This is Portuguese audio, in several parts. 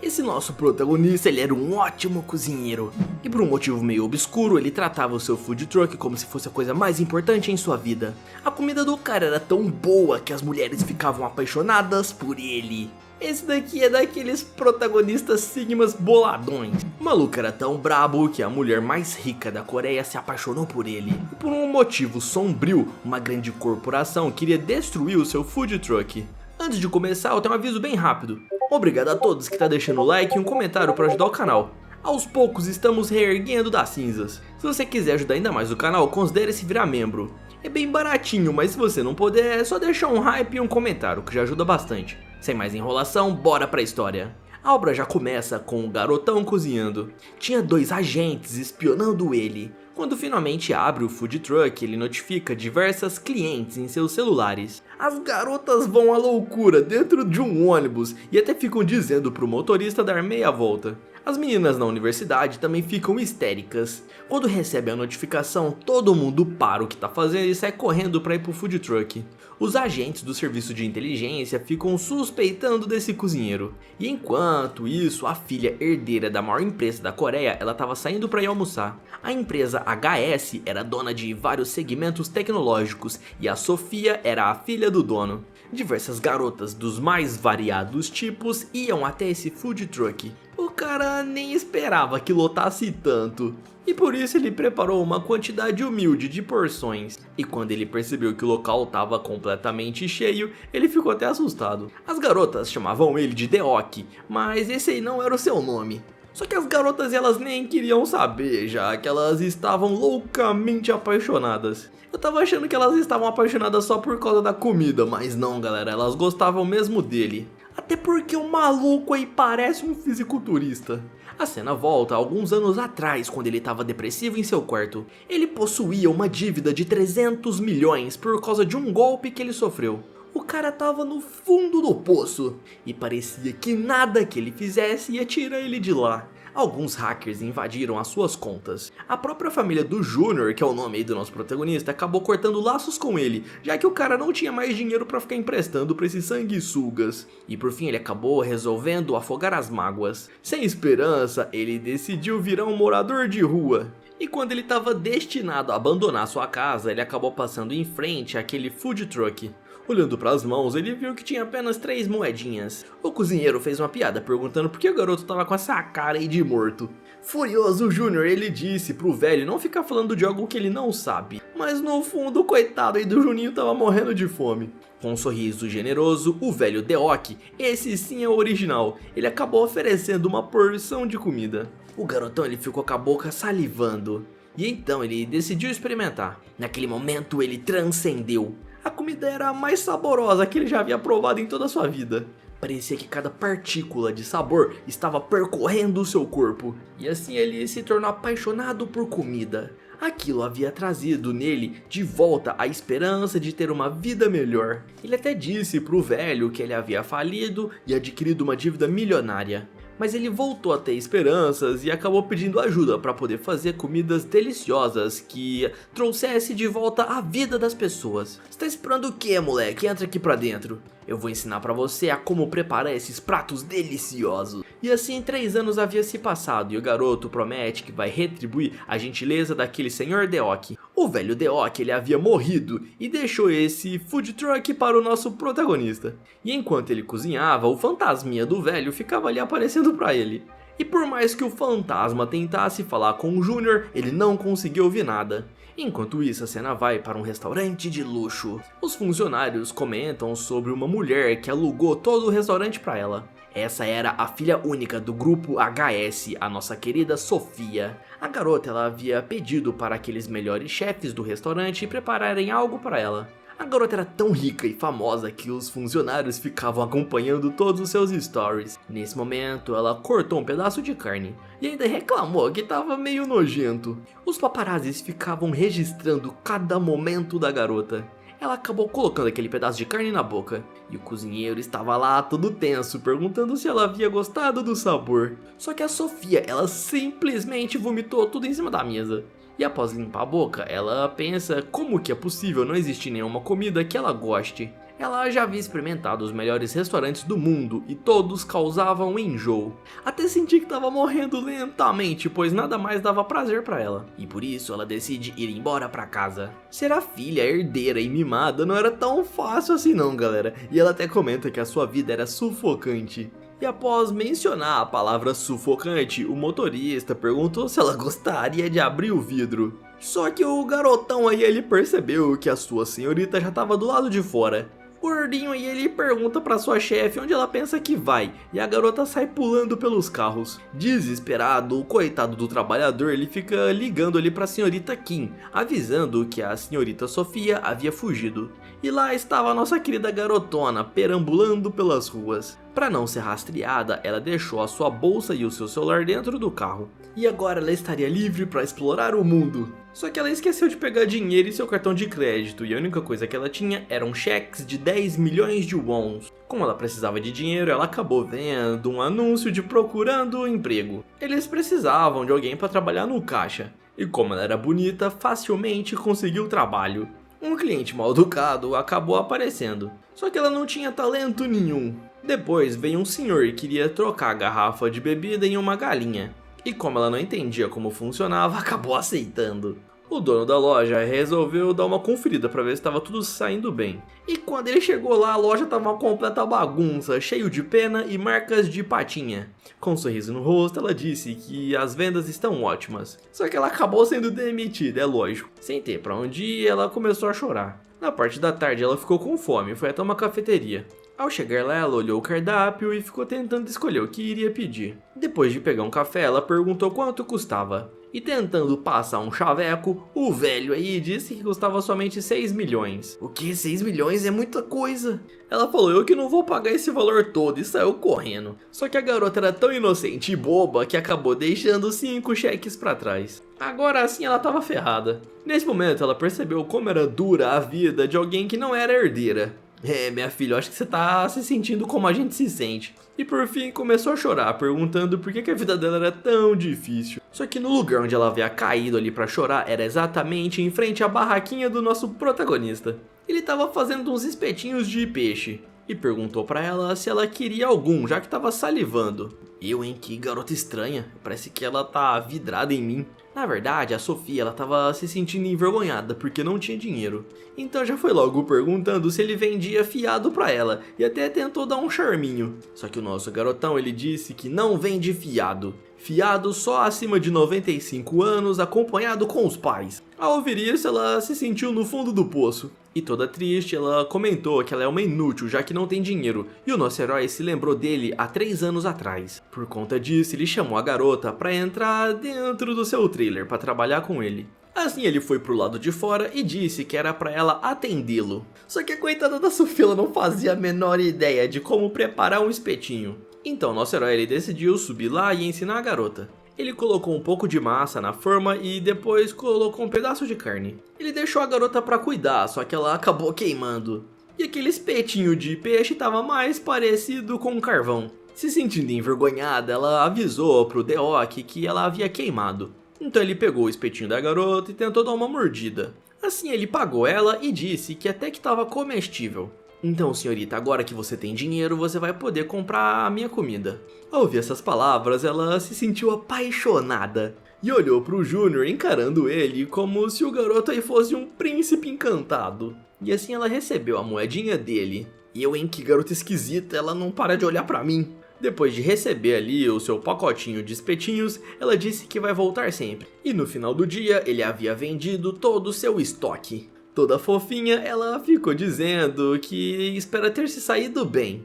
Esse nosso protagonista, ele era um ótimo cozinheiro. E por um motivo meio obscuro, ele tratava o seu food truck como se fosse a coisa mais importante em sua vida. A comida do cara era tão boa que as mulheres ficavam apaixonadas por ele. Esse daqui é daqueles protagonistas sigmas boladões. O maluco era tão brabo que a mulher mais rica da Coreia se apaixonou por ele. E por um motivo sombrio, uma grande corporação queria destruir o seu food truck. Antes de começar, eu tenho um aviso bem rápido. Obrigado a todos que estão deixando o like e um comentário para ajudar o canal. Aos poucos estamos reerguendo das cinzas. Se você quiser ajudar ainda mais o canal, considere se virar membro. É bem baratinho, mas se você não puder, é só deixar um hype e um comentário, que já ajuda bastante. Sem mais enrolação, bora pra história. A obra já começa com o garotão cozinhando. Tinha 2 agentes espionando ele. Quando finalmente abre o food truck, ele notifica diversas clientes em seus celulares. As garotas vão à loucura dentro de um ônibus e até ficam dizendo pro motorista dar meia volta. As meninas na universidade também ficam histéricas. Quando recebem a notificação, todo mundo para o que tá fazendo e sai correndo para ir pro food truck. Os agentes do serviço de inteligência ficam suspeitando desse cozinheiro. E enquanto isso, a filha herdeira da maior empresa da Coreia, ela estava saindo para ir almoçar. A empresa HS era dona de vários segmentos tecnológicos e a Sofia era a filha do dono. Diversas garotas dos mais variados tipos iam até esse food truck. O cara nem esperava que lotasse tanto, e por isso ele preparou uma quantidade humilde de porções. E quando ele percebeu que o local estava completamente cheio, ele ficou até assustado. As garotas chamavam ele de Deok, mas esse aí não era o seu nome. Só que as garotas elas nem queriam saber, já que elas estavam loucamente apaixonadas. Eu tava achando que elas estavam apaixonadas só por causa da comida, mas não galera, elas gostavam mesmo dele. Até porque o maluco aí parece um fisiculturista. A cena volta alguns anos atrás, quando ele estava depressivo em seu quarto. Ele possuía uma dívida de 300 milhões por causa de um golpe que ele sofreu. O cara tava no fundo do poço e parecia que nada que ele fizesse ia tirar ele de lá. Alguns hackers invadiram as suas contas. A própria família do Júnior, que é o nome aí do nosso protagonista, acabou cortando laços com ele, já que o cara não tinha mais dinheiro pra ficar emprestando pra esses sanguessugas. E por fim ele acabou resolvendo afogar as mágoas. Sem esperança, ele decidiu virar um morador de rua. E quando ele estava destinado a abandonar sua casa, ele acabou passando em frente àquele food truck. Olhando para as mãos, ele viu que tinha apenas 3 moedinhas. O cozinheiro fez uma piada perguntando por que o garoto estava com essa cara aí de morto. Furioso, o Júnior ele disse pro velho não ficar falando de algo que ele não sabe. Mas no fundo, o coitado aí do Juninho tava morrendo de fome. Com um sorriso generoso, o velho Deok, esse sim é o original, ele acabou oferecendo uma porção de comida. O garotão ele ficou com a boca salivando. E então ele decidiu experimentar. Naquele momento ele transcendeu. A comida era a mais saborosa que ele já havia provado em toda a sua vida. Parecia que cada partícula de sabor estava percorrendo o seu corpo. E assim ele se tornou apaixonado por comida. Aquilo havia trazido nele de volta a esperança de ter uma vida melhor. Ele até disse pro velho que ele havia falido e adquirido uma dívida milionária. Mas ele voltou a ter esperanças e acabou pedindo ajuda para poder fazer comidas deliciosas que trouxesse de volta a vida das pessoas. Você tá esperando o que, moleque? Entra aqui pra dentro. Eu vou ensinar pra você a como preparar esses pratos deliciosos. E assim 3 anos havia se passado e o garoto promete que vai retribuir a gentileza daquele senhor Deok. O velho Deok ele havia morrido e deixou esse food truck para o nosso protagonista. E enquanto ele cozinhava, o fantasminha do velho ficava ali aparecendo pra ele. E por mais que o fantasma tentasse falar com o Júnior, ele não conseguiu ouvir nada. Enquanto isso, a cena vai para um restaurante de luxo. Os funcionários comentam sobre uma mulher que alugou todo o restaurante para ela. Essa era a filha única do grupo HS, a nossa querida Sofia. A garota ela havia pedido para aqueles melhores chefes do restaurante prepararem algo para ela. A garota era tão rica e famosa que os funcionários ficavam acompanhando todos os seus stories. Nesse momento, ela cortou um pedaço de carne e ainda reclamou que estava meio nojento. Os paparazzis ficavam registrando cada momento da garota. Ela acabou colocando aquele pedaço de carne na boca e o cozinheiro estava lá todo tenso, perguntando se ela havia gostado do sabor. Só que a Sofia, ela simplesmente vomitou tudo em cima da mesa. E após limpar a boca, ela pensa como que é possível não existir nenhuma comida que ela goste. Ela já havia experimentado os melhores restaurantes do mundo e todos causavam enjoo. Até sentir que estava morrendo lentamente, pois nada mais dava prazer para ela. E por isso ela decide ir embora para casa. Ser a filha herdeira e mimada não era tão fácil assim não, galera. E ela até comenta que a sua vida era sufocante. E após mencionar a palavra sufocante, o motorista perguntou se ela gostaria de abrir o vidro. Só que o garotão aí ele percebeu que a sua senhorita já estava do lado de fora. O gordinho aí ele pergunta pra sua chefe onde ela pensa que vai, e a garota sai pulando pelos carros. Desesperado, o coitado do trabalhador ele fica ligando ali pra senhorita Kim, avisando que a senhorita Sofia havia fugido. E lá estava a nossa querida garotona perambulando pelas ruas. Para não ser rastreada, ela deixou a sua bolsa e o seu celular dentro do carro. E agora ela estaria livre para explorar o mundo. Só que ela esqueceu de pegar dinheiro e seu cartão de crédito, e a única coisa que ela tinha eram cheques de 10 milhões de wons. Como ela precisava de dinheiro, ela acabou vendo um anúncio de procurando emprego. Eles precisavam de alguém para trabalhar no caixa. E como ela era bonita, facilmente conseguiu trabalho. Um cliente mal educado acabou aparecendo, só que ela não tinha talento nenhum. Depois veio um senhor e queria trocar a garrafa de bebida em uma galinha. E como ela não entendia como funcionava, acabou aceitando. O dono da loja resolveu dar uma conferida para ver se estava tudo saindo bem. E quando ele chegou lá, a loja estava uma completa bagunça, cheio de pena e marcas de patinha. Com um sorriso no rosto, ela disse que as vendas estão ótimas. Só que ela acabou sendo demitida, é lógico. Sem ter para onde ir, ela começou a chorar. Na parte da tarde, ela ficou com fome e foi até uma cafeteria. Ao chegar lá, ela olhou o cardápio e ficou tentando escolher o que iria pedir. Depois de pegar um café, ela perguntou quanto custava. E tentando passar um chaveco, o velho aí disse que custava somente 6 milhões. O que? 6 milhões é muita coisa. Ela falou, eu que não vou pagar esse valor todo, e saiu correndo. Só que a garota era tão inocente e boba que acabou deixando 5 cheques pra trás. Agora sim ela tava ferrada. Nesse momento ela percebeu como era dura a vida de alguém que não era herdeira. É, minha filha, eu acho que você tá se sentindo como a gente se sente. E por fim começou a chorar, perguntando por que a vida dela era tão difícil. Só que no lugar onde ela havia caído ali pra chorar era exatamente em frente à barraquinha do nosso protagonista. Ele tava fazendo uns espetinhos de peixe e perguntou pra ela se ela queria algum, já que tava salivando. Eu, hein, que garota estranha, parece que ela tá vidrada em mim. Na verdade, a Sofia ela tava se sentindo envergonhada porque não tinha dinheiro. Então já foi logo perguntando se ele vendia fiado pra ela e até tentou dar um charminho. Só que o nosso garotão ele disse que não vende fiado. Fiado só acima de 95 anos acompanhado com os pais. Ao ouvir isso, ela se sentiu no fundo do poço. E toda triste, ela comentou que ela é uma inútil já que não tem dinheiro. E o nosso herói se lembrou dele há 3 anos atrás. Por conta disso, ele chamou a garota para entrar dentro do seu trailer para trabalhar com ele. Assim ele foi pro lado de fora e disse que era para ela atendê-lo. Só que a coitada da Sofia ela não fazia a menor ideia de como preparar um espetinho. Então nosso herói ele decidiu subir lá e ensinar a garota. Ele colocou um pouco de massa na forma e depois colocou um pedaço de carne. Ele deixou a garota para cuidar, só que ela acabou queimando. E aquele espetinho de peixe estava mais parecido com um carvão. Se sentindo envergonhada, ela avisou pro Deok que ela havia queimado. Então ele pegou o espetinho da garota e tentou dar uma mordida. Assim ele pagou ela e disse que até que estava comestível. Então, senhorita, agora que você tem dinheiro, você vai poder comprar a minha comida. Ao ouvir essas palavras, ela se sentiu apaixonada. E olhou pro Júnior encarando ele como se o garoto aí fosse um príncipe encantado. E assim ela recebeu a moedinha dele. E eu, hein, que garota esquisita, ela não para de olhar pra mim. Depois de receber ali o seu pacotinho de espetinhos, ela disse que vai voltar sempre. E no final do dia, ele havia vendido todo o seu estoque. Toda fofinha, ela ficou dizendo que espera ter se saído bem.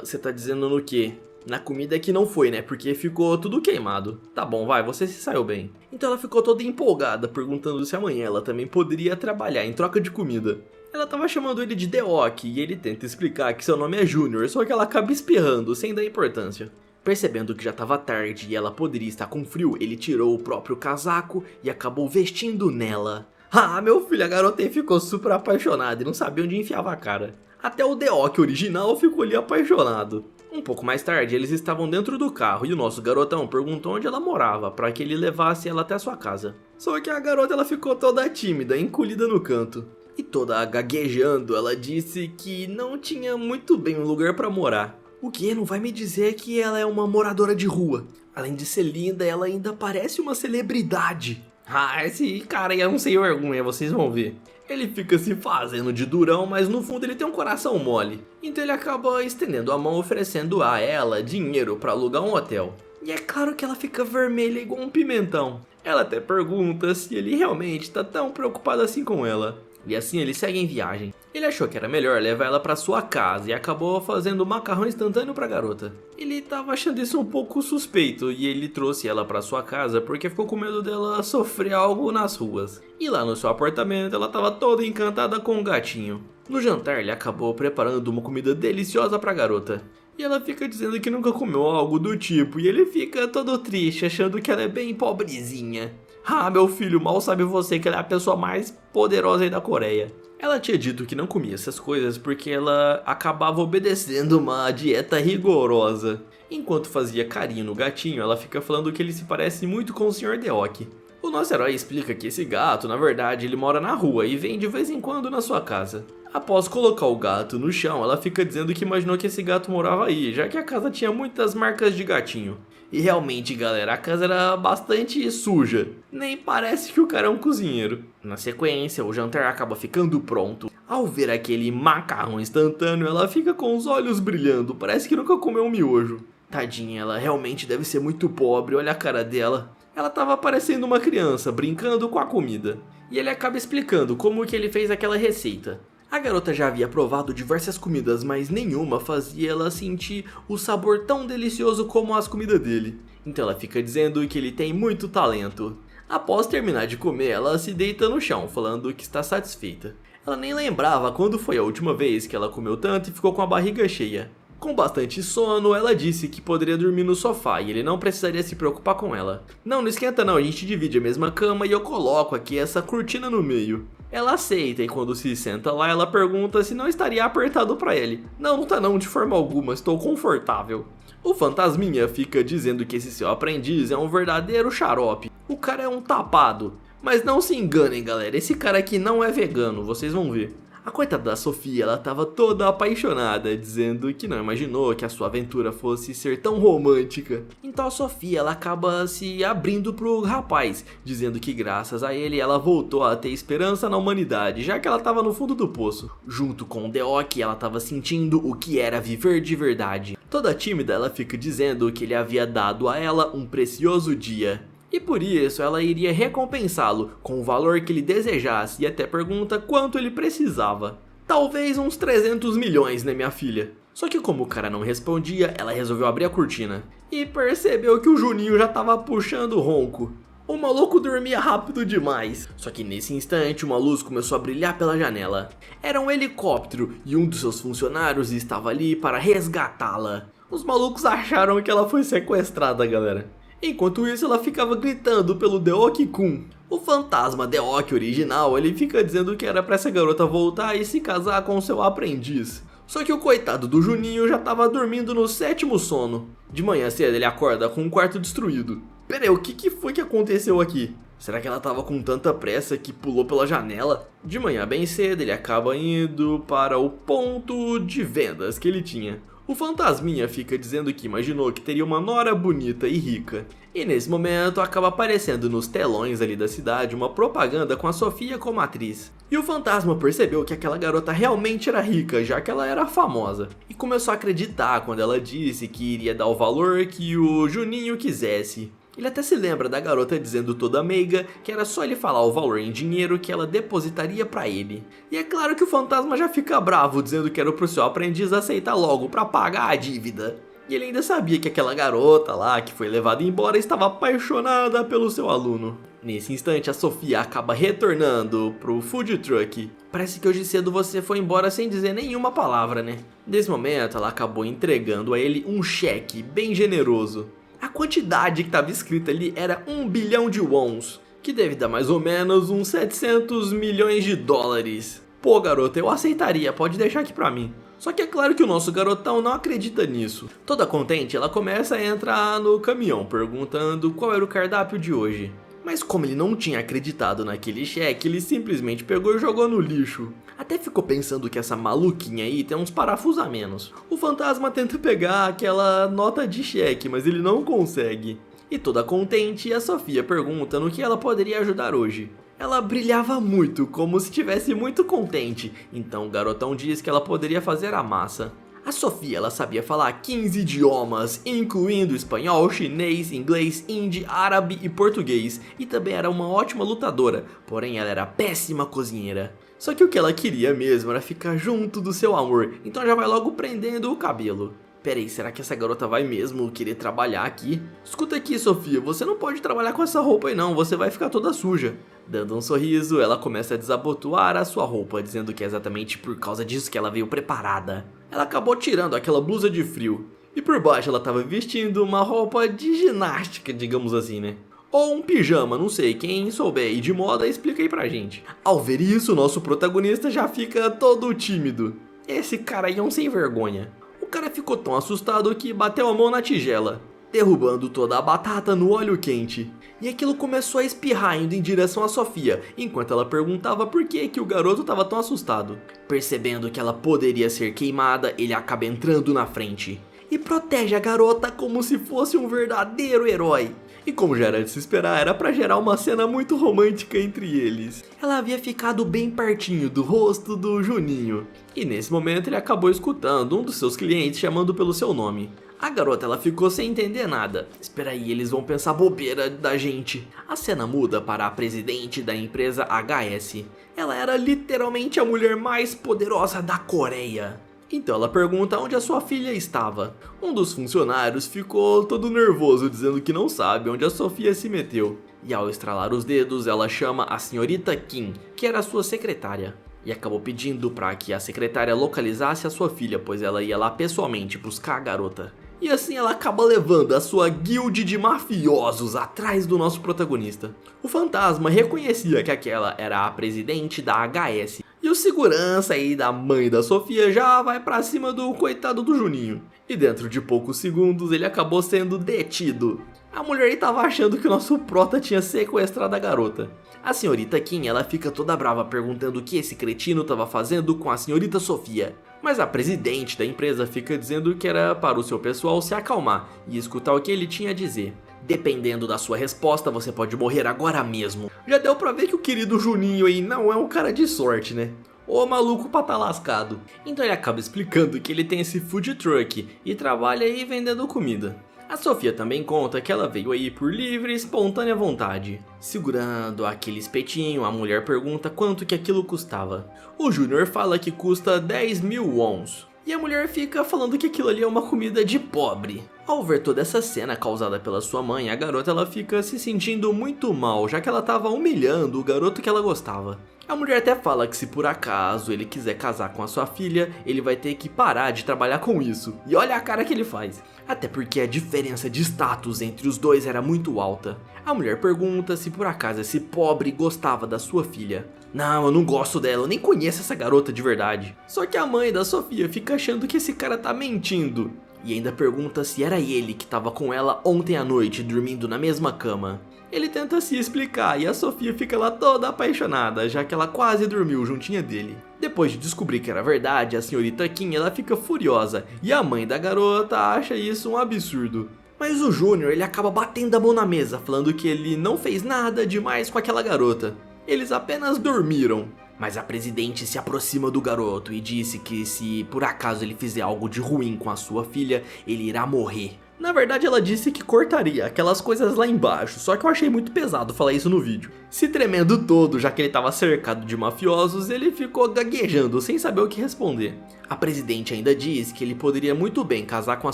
Você tá dizendo no quê? Na comida que não foi, né? Porque ficou tudo queimado. Tá bom, vai, você se saiu bem. Então ela ficou toda empolgada, perguntando se amanhã ela também poderia trabalhar em troca de comida. Ela tava chamando ele de Deok e ele tenta explicar que seu nome é Júnior, só que ela acaba espirrando, sem dar importância. Percebendo que já estava tarde e ela poderia estar com frio, ele tirou o próprio casaco e acabou vestindo nela. Ah, meu filho, a garota aí ficou super apaixonada e não sabia onde enfiava a cara. Até o Deok original ficou ali apaixonado. Um pouco mais tarde, eles estavam dentro do carro e o nosso garotão perguntou onde ela morava para que ele levasse ela até sua casa. Só que a garota ela ficou toda tímida, encolhida no canto. E toda gaguejando, ela disse que não tinha muito bem um lugar pra morar. O que não vai me dizer que ela é uma moradora de rua. Além de ser linda, ela ainda parece uma celebridade. Ah, esse cara aí é um sem vergonha, vocês vão ver. Ele fica se fazendo de durão, mas no fundo ele tem um coração mole. Então ele acaba estendendo a mão oferecendo a ela dinheiro pra alugar um hotel. E é claro que ela fica vermelha igual um pimentão. Ela até pergunta se ele realmente tá tão preocupado assim com ela. E assim ele segue em viagem. Ele achou que era melhor levar ela pra sua casa e acabou fazendo macarrão instantâneo pra garota. Ele tava achando isso um pouco suspeito e ele trouxe ela pra sua casa porque ficou com medo dela sofrer algo nas ruas. E lá no seu apartamento ela tava toda encantada com o gatinho. No jantar ele acabou preparando uma comida deliciosa pra garota. E ela fica dizendo que nunca comeu algo do tipo e ele fica todo triste achando que ela é bem pobrezinha. Ah, meu filho, mal sabe você que ela é a pessoa mais poderosa aí da Coreia. Ela tinha dito que não comia essas coisas porque ela acabava obedecendo uma dieta rigorosa. Enquanto fazia carinho no gatinho, ela fica falando que ele se parece muito com o Sr. Deok. O nosso herói explica que esse gato, na verdade, ele mora na rua e vem de vez em quando na sua casa. Após colocar o gato no chão, ela fica dizendo que imaginou que esse gato morava aí, já que a casa tinha muitas marcas de gatinho. E realmente, galera, a casa era bastante suja. Nem parece que o cara é um cozinheiro. Na sequência, o jantar acaba ficando pronto. Ao ver aquele macarrão instantâneo, ela fica com os olhos brilhando, parece que nunca comeu um miojo. Tadinha, ela realmente deve ser muito pobre, olha a cara dela. Ela tava parecendo uma criança, brincando com a comida. E ele acaba explicando como que ele fez aquela receita. A garota já havia provado diversas comidas, mas nenhuma fazia ela sentir o sabor tão delicioso como as comidas dele. Então ela fica dizendo que ele tem muito talento. Após terminar de comer, ela se deita no chão, falando que está satisfeita. Ela nem lembrava quando foi a última vez que ela comeu tanto e ficou com a barriga cheia. Com bastante sono, ela disse que poderia dormir no sofá e ele não precisaria se preocupar com ela. Não esquenta não, a gente divide a mesma cama e eu coloco aqui essa cortina no meio. Ela aceita e quando se senta lá, ela pergunta se não estaria apertado pra ele. Não tá não, de forma alguma, estou confortável. O fantasminha fica dizendo que esse seu aprendiz é um verdadeiro xarope. O cara é um tapado. Mas não se enganem, galera, esse cara aqui não é vegano, vocês vão ver. A coitada da Sofia, ela tava toda apaixonada, dizendo que não imaginou que a sua aventura fosse ser tão romântica. Então a Sofia, ela acaba se abrindo pro rapaz, dizendo que graças a ele ela voltou a ter esperança na humanidade, já que ela tava no fundo do poço. Junto com o Deok, ela tava sentindo o que era viver de verdade. Toda tímida, ela fica dizendo que ele havia dado a ela um precioso dia. E por isso ela iria recompensá-lo com o valor que ele desejasse e até pergunta quanto ele precisava. Talvez uns 300 milhões, né, minha filha? Só que como o cara não respondia, ela resolveu abrir a cortina. E percebeu que o Juninho já tava puxando o ronco. O maluco dormia rápido demais. Só que nesse instante uma luz começou a brilhar pela janela. Era um helicóptero e um dos seus funcionários estava ali para resgatá-la. Os malucos acharam que ela foi sequestrada, galera. Enquanto isso, ela ficava gritando pelo Deok-kun. O fantasma Deok original, ele fica dizendo que era pra essa garota voltar e se casar com seu aprendiz. Só que o coitado do Juninho já tava dormindo no 7º sono. De manhã cedo, ele acorda com um quarto destruído. Pera aí, o que foi que aconteceu aqui? Será que ela tava com tanta pressa que pulou pela janela? De manhã bem cedo, ele acaba indo para o ponto de vendas que ele tinha. O fantasminha fica dizendo que imaginou que teria uma nora bonita e rica. E nesse momento acaba aparecendo nos telões ali da cidade uma propaganda com a Sofia como atriz. E o fantasma percebeu que aquela garota realmente era rica, já que ela era famosa. E começou a acreditar quando ela disse que iria dar o valor que o Juninho quisesse. Ele até se lembra da garota dizendo toda meiga que era só ele falar o valor em dinheiro que ela depositaria pra ele. E é claro que o fantasma já fica bravo dizendo que era pro seu aprendiz aceitar logo pra pagar a dívida. E ele ainda sabia que aquela garota lá que foi levada embora estava apaixonada pelo seu aluno. Nesse instante a Sofia acaba retornando pro food truck. Parece que hoje cedo você foi embora sem dizer nenhuma palavra, né? Nesse momento ela acabou entregando a ele um cheque bem generoso. A quantidade que estava escrita ali era 1 bilhão de wons, que deve dar mais ou menos uns 700 milhões de dólares. Pô, garota, eu aceitaria, pode deixar aqui pra mim. Só que é claro que o nosso garotão não acredita nisso. Toda contente, ela começa a entrar no caminhão, perguntando qual era o cardápio de hoje. Mas como ele não tinha acreditado naquele cheque, ele simplesmente pegou e jogou no lixo. Até ficou pensando que essa maluquinha aí tem uns parafusos a menos. O fantasma tenta pegar aquela nota de cheque, mas ele não consegue. E toda contente, a Sofia pergunta no que ela poderia ajudar hoje. Ela brilhava muito, como se estivesse muito contente, então o garotão diz que ela poderia fazer a massa. A Sofia, ela sabia falar 15 idiomas, incluindo espanhol, chinês, inglês, hindi, árabe e português, e também era uma ótima lutadora, porém ela era péssima cozinheira. Só que o que ela queria mesmo era ficar junto do seu amor, então já vai logo prendendo o cabelo. Peraí, será que essa garota vai mesmo querer trabalhar aqui? Escuta aqui, Sofia, você não pode trabalhar com essa roupa aí não, você vai ficar toda suja. Dando um sorriso, ela começa a desabotoar a sua roupa, dizendo que é exatamente por causa disso que ela veio preparada. Ela acabou tirando aquela blusa de frio, e por baixo ela estava vestindo uma roupa de ginástica, digamos assim, né? Ou um pijama, não sei, quem souber aí de moda explica aí pra gente. Ao ver isso, nosso protagonista já fica todo tímido. Esse cara aí é um sem vergonha. O cara ficou tão assustado que bateu a mão na tigela, derrubando toda a batata no óleo quente. E aquilo começou a espirrar indo em direção a Sofia, enquanto ela perguntava por que o garoto estava tão assustado. Percebendo que ela poderia ser queimada, ele acaba entrando na frente e protege a garota como se fosse um verdadeiro herói. E como já era de se esperar, era pra gerar uma cena muito romântica entre eles. Ela havia ficado bem pertinho do rosto do Juninho, e nesse momento ele acabou escutando um dos seus clientes chamando pelo seu nome. A garota, ela ficou sem entender nada. Espera aí, eles vão pensar bobeira da gente. A cena muda para a presidente da empresa HS. Ela era literalmente a mulher mais poderosa da Coreia. Então ela pergunta onde a sua filha estava. Um dos funcionários ficou todo nervoso, dizendo que não sabe onde a Sofia se meteu. E ao estralar os dedos, ela chama a senhorita Kim, que era sua secretária. E acabou pedindo para que a secretária localizasse a sua filha, pois ela ia lá pessoalmente buscar a garota. E assim ela acaba levando a sua guilde de mafiosos atrás do nosso protagonista. O fantasma reconhecia que aquela era a presidente da HS. E o segurança aí da mãe da Sofia já vai pra cima do coitado do Juninho. E dentro de poucos segundos ele acabou sendo detido. A mulher estava achando que o nosso prota tinha sequestrado a garota. A senhorita Kim, ela fica toda brava perguntando o que esse cretino estava fazendo com a senhorita Sofia. Mas a presidente da empresa fica dizendo que era para o seu pessoal se acalmar e escutar o que ele tinha a dizer. Dependendo da sua resposta, você pode morrer agora mesmo. Já deu pra ver que o querido Juninho aí não é um cara de sorte, né? Ô maluco pra tá lascado. Então ele acaba explicando que ele tem esse food truck e trabalha aí vendendo comida. A Sofia também conta que ela veio aí por livre e espontânea vontade. Segurando aquele espetinho, a mulher pergunta quanto que aquilo custava. O Júnior fala que custa 10.000 wons. E a mulher fica falando que aquilo ali é uma comida de pobre. Ao ver toda essa cena causada pela sua mãe, a garota ela fica se sentindo muito mal, já que ela estava humilhando o garoto que ela gostava. A mulher até fala que se por acaso ele quiser casar com a sua filha, ele vai ter que parar de trabalhar com isso. E olha a cara que ele faz. Até porque a diferença de status entre os dois era muito alta. A mulher pergunta se por acaso esse pobre gostava da sua filha. Não, eu não gosto dela, eu nem conheço essa garota de verdade. Só que a mãe da Sofia fica achando que esse cara tá mentindo. E ainda pergunta se era ele que tava com ela ontem à noite, dormindo na mesma cama. Ele tenta se explicar e a Sofia fica lá toda apaixonada, já que ela quase dormiu juntinha dele. Depois de descobrir que era verdade, a senhorita Kim ela fica furiosa e a mãe da garota acha isso um absurdo. Mas o Júnior ele acaba batendo a mão na mesa, falando que ele não fez nada demais com aquela garota. Eles apenas dormiram. Mas a presidente se aproxima do garoto e disse que se por acaso ele fizer algo de ruim com a sua filha, ele irá morrer. Na verdade ela disse que cortaria aquelas coisas lá embaixo, só que eu achei muito pesado falar isso no vídeo. Se tremendo todo, já que ele estava cercado de mafiosos, ele ficou gaguejando sem saber o que responder. A presidente ainda diz que ele poderia muito bem casar com a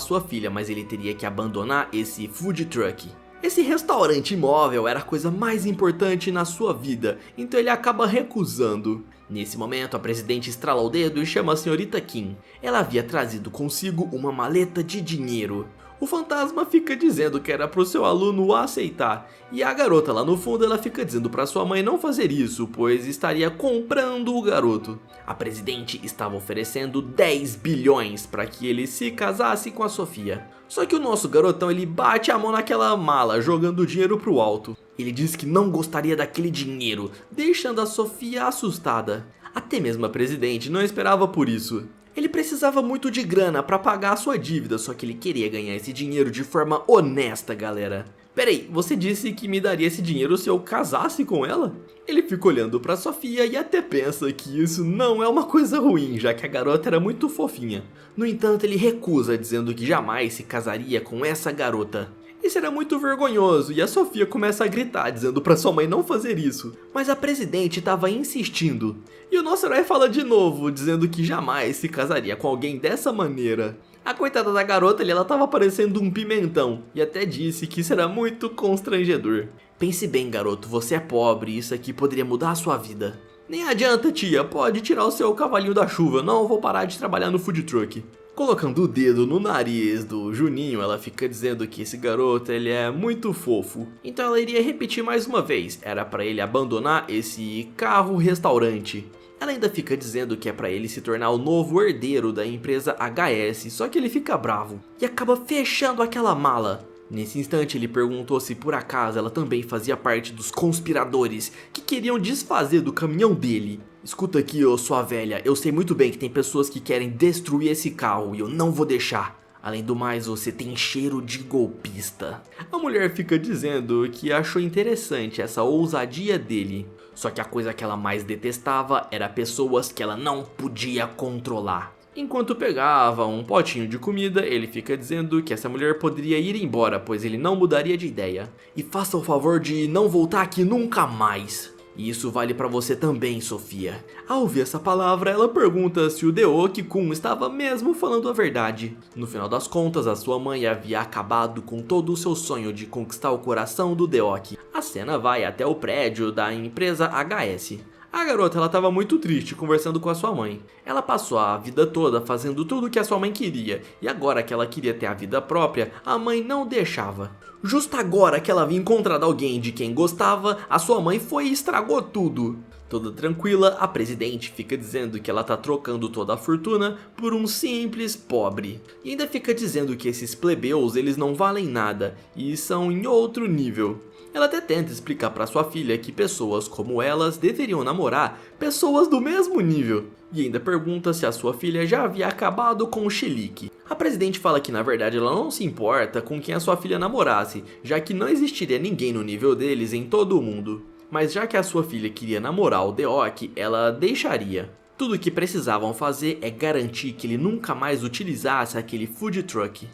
sua filha, mas ele teria que abandonar esse food truck. Esse restaurante imóvel era a coisa mais importante na sua vida, então ele acaba recusando. Nesse momento, a presidente estrala o dedo e chama a senhorita Kim. Ela havia trazido consigo uma maleta de dinheiro. O fantasma fica dizendo que era pro seu aluno aceitar, e a garota lá no fundo ela fica dizendo pra sua mãe não fazer isso, pois estaria comprando o garoto. A presidente estava oferecendo 10 bilhões para que ele se casasse com a Sofia. Só que o nosso garotão ele bate a mão naquela mala, jogando o dinheiro pro alto. Ele diz que não gostaria daquele dinheiro, deixando a Sofia assustada. Até mesmo a presidente não esperava por isso. Ele precisava muito de grana para pagar a sua dívida, só que ele queria ganhar esse dinheiro de forma honesta, galera. Peraí, você disse que me daria esse dinheiro se eu casasse com ela? Ele fica olhando pra Sofia e até pensa que isso não é uma coisa ruim, já que a garota era muito fofinha. No entanto, ele recusa, dizendo que jamais se casaria com essa garota. Isso era muito vergonhoso e a Sofia começa a gritar, dizendo pra sua mãe não fazer isso. Mas a presidente estava insistindo. E o nosso herói fala de novo, dizendo que jamais se casaria com alguém dessa maneira. A coitada da garota ali, ela tava parecendo um pimentão, e até disse que isso era muito constrangedor. Pense bem, garoto, você é pobre e isso aqui poderia mudar a sua vida. Nem adianta, tia, pode tirar o seu cavalinho da chuva, não vou parar de trabalhar no food truck. Colocando o dedo no nariz do Juninho, ela fica dizendo que esse garoto ele é muito fofo. Então ela iria repetir mais uma vez, era pra ele abandonar esse carro-restaurante. Ela ainda fica dizendo que é pra ele se tornar o novo herdeiro da empresa HS, só que ele fica bravo e acaba fechando aquela mala. Nesse instante ele perguntou se por acaso ela também fazia parte dos conspiradores que queriam desfazer do caminhão dele. Escuta aqui, ô sua velha, eu sei muito bem que tem pessoas que querem destruir esse carro e eu não vou deixar. Além do mais, você tem cheiro de golpista. A mulher fica dizendo que achou interessante essa ousadia dele. Só que a coisa que ela mais detestava era pessoas que ela não podia controlar. Enquanto pegava um potinho de comida, ele fica dizendo que essa mulher poderia ir embora, pois ele não mudaria de ideia. E faça o favor de não voltar aqui nunca mais. E isso vale pra você também, Sofia. Ao ouvir essa palavra, ela pergunta se o Deok-kun estava mesmo falando a verdade. No final das contas, a sua mãe havia acabado com todo o seu sonho de conquistar o coração do Deok. A cena vai até o prédio da empresa HS. A garota ela estava muito triste conversando com a sua mãe. Ela passou a vida toda fazendo tudo o que a sua mãe queria, e agora que ela queria ter a vida própria, a mãe não deixava. Justo agora que ela havia encontrado alguém de quem gostava, a sua mãe foi e estragou tudo. Toda tranquila, a presidente fica dizendo que ela tá trocando toda a fortuna por um simples pobre. E ainda fica dizendo que esses plebeus eles não valem nada e são em outro nível. Ela até tenta explicar para sua filha que pessoas como elas deveriam namorar pessoas do mesmo nível. E ainda pergunta se a sua filha já havia acabado com o chilique. A presidente fala que na verdade ela não se importa com quem a sua filha namorasse, já que não existiria ninguém no nível deles em todo o mundo. Mas já que a sua filha queria namorar o Deok, ela deixaria. Tudo o que precisavam fazer é garantir que ele nunca mais utilizasse aquele food truck.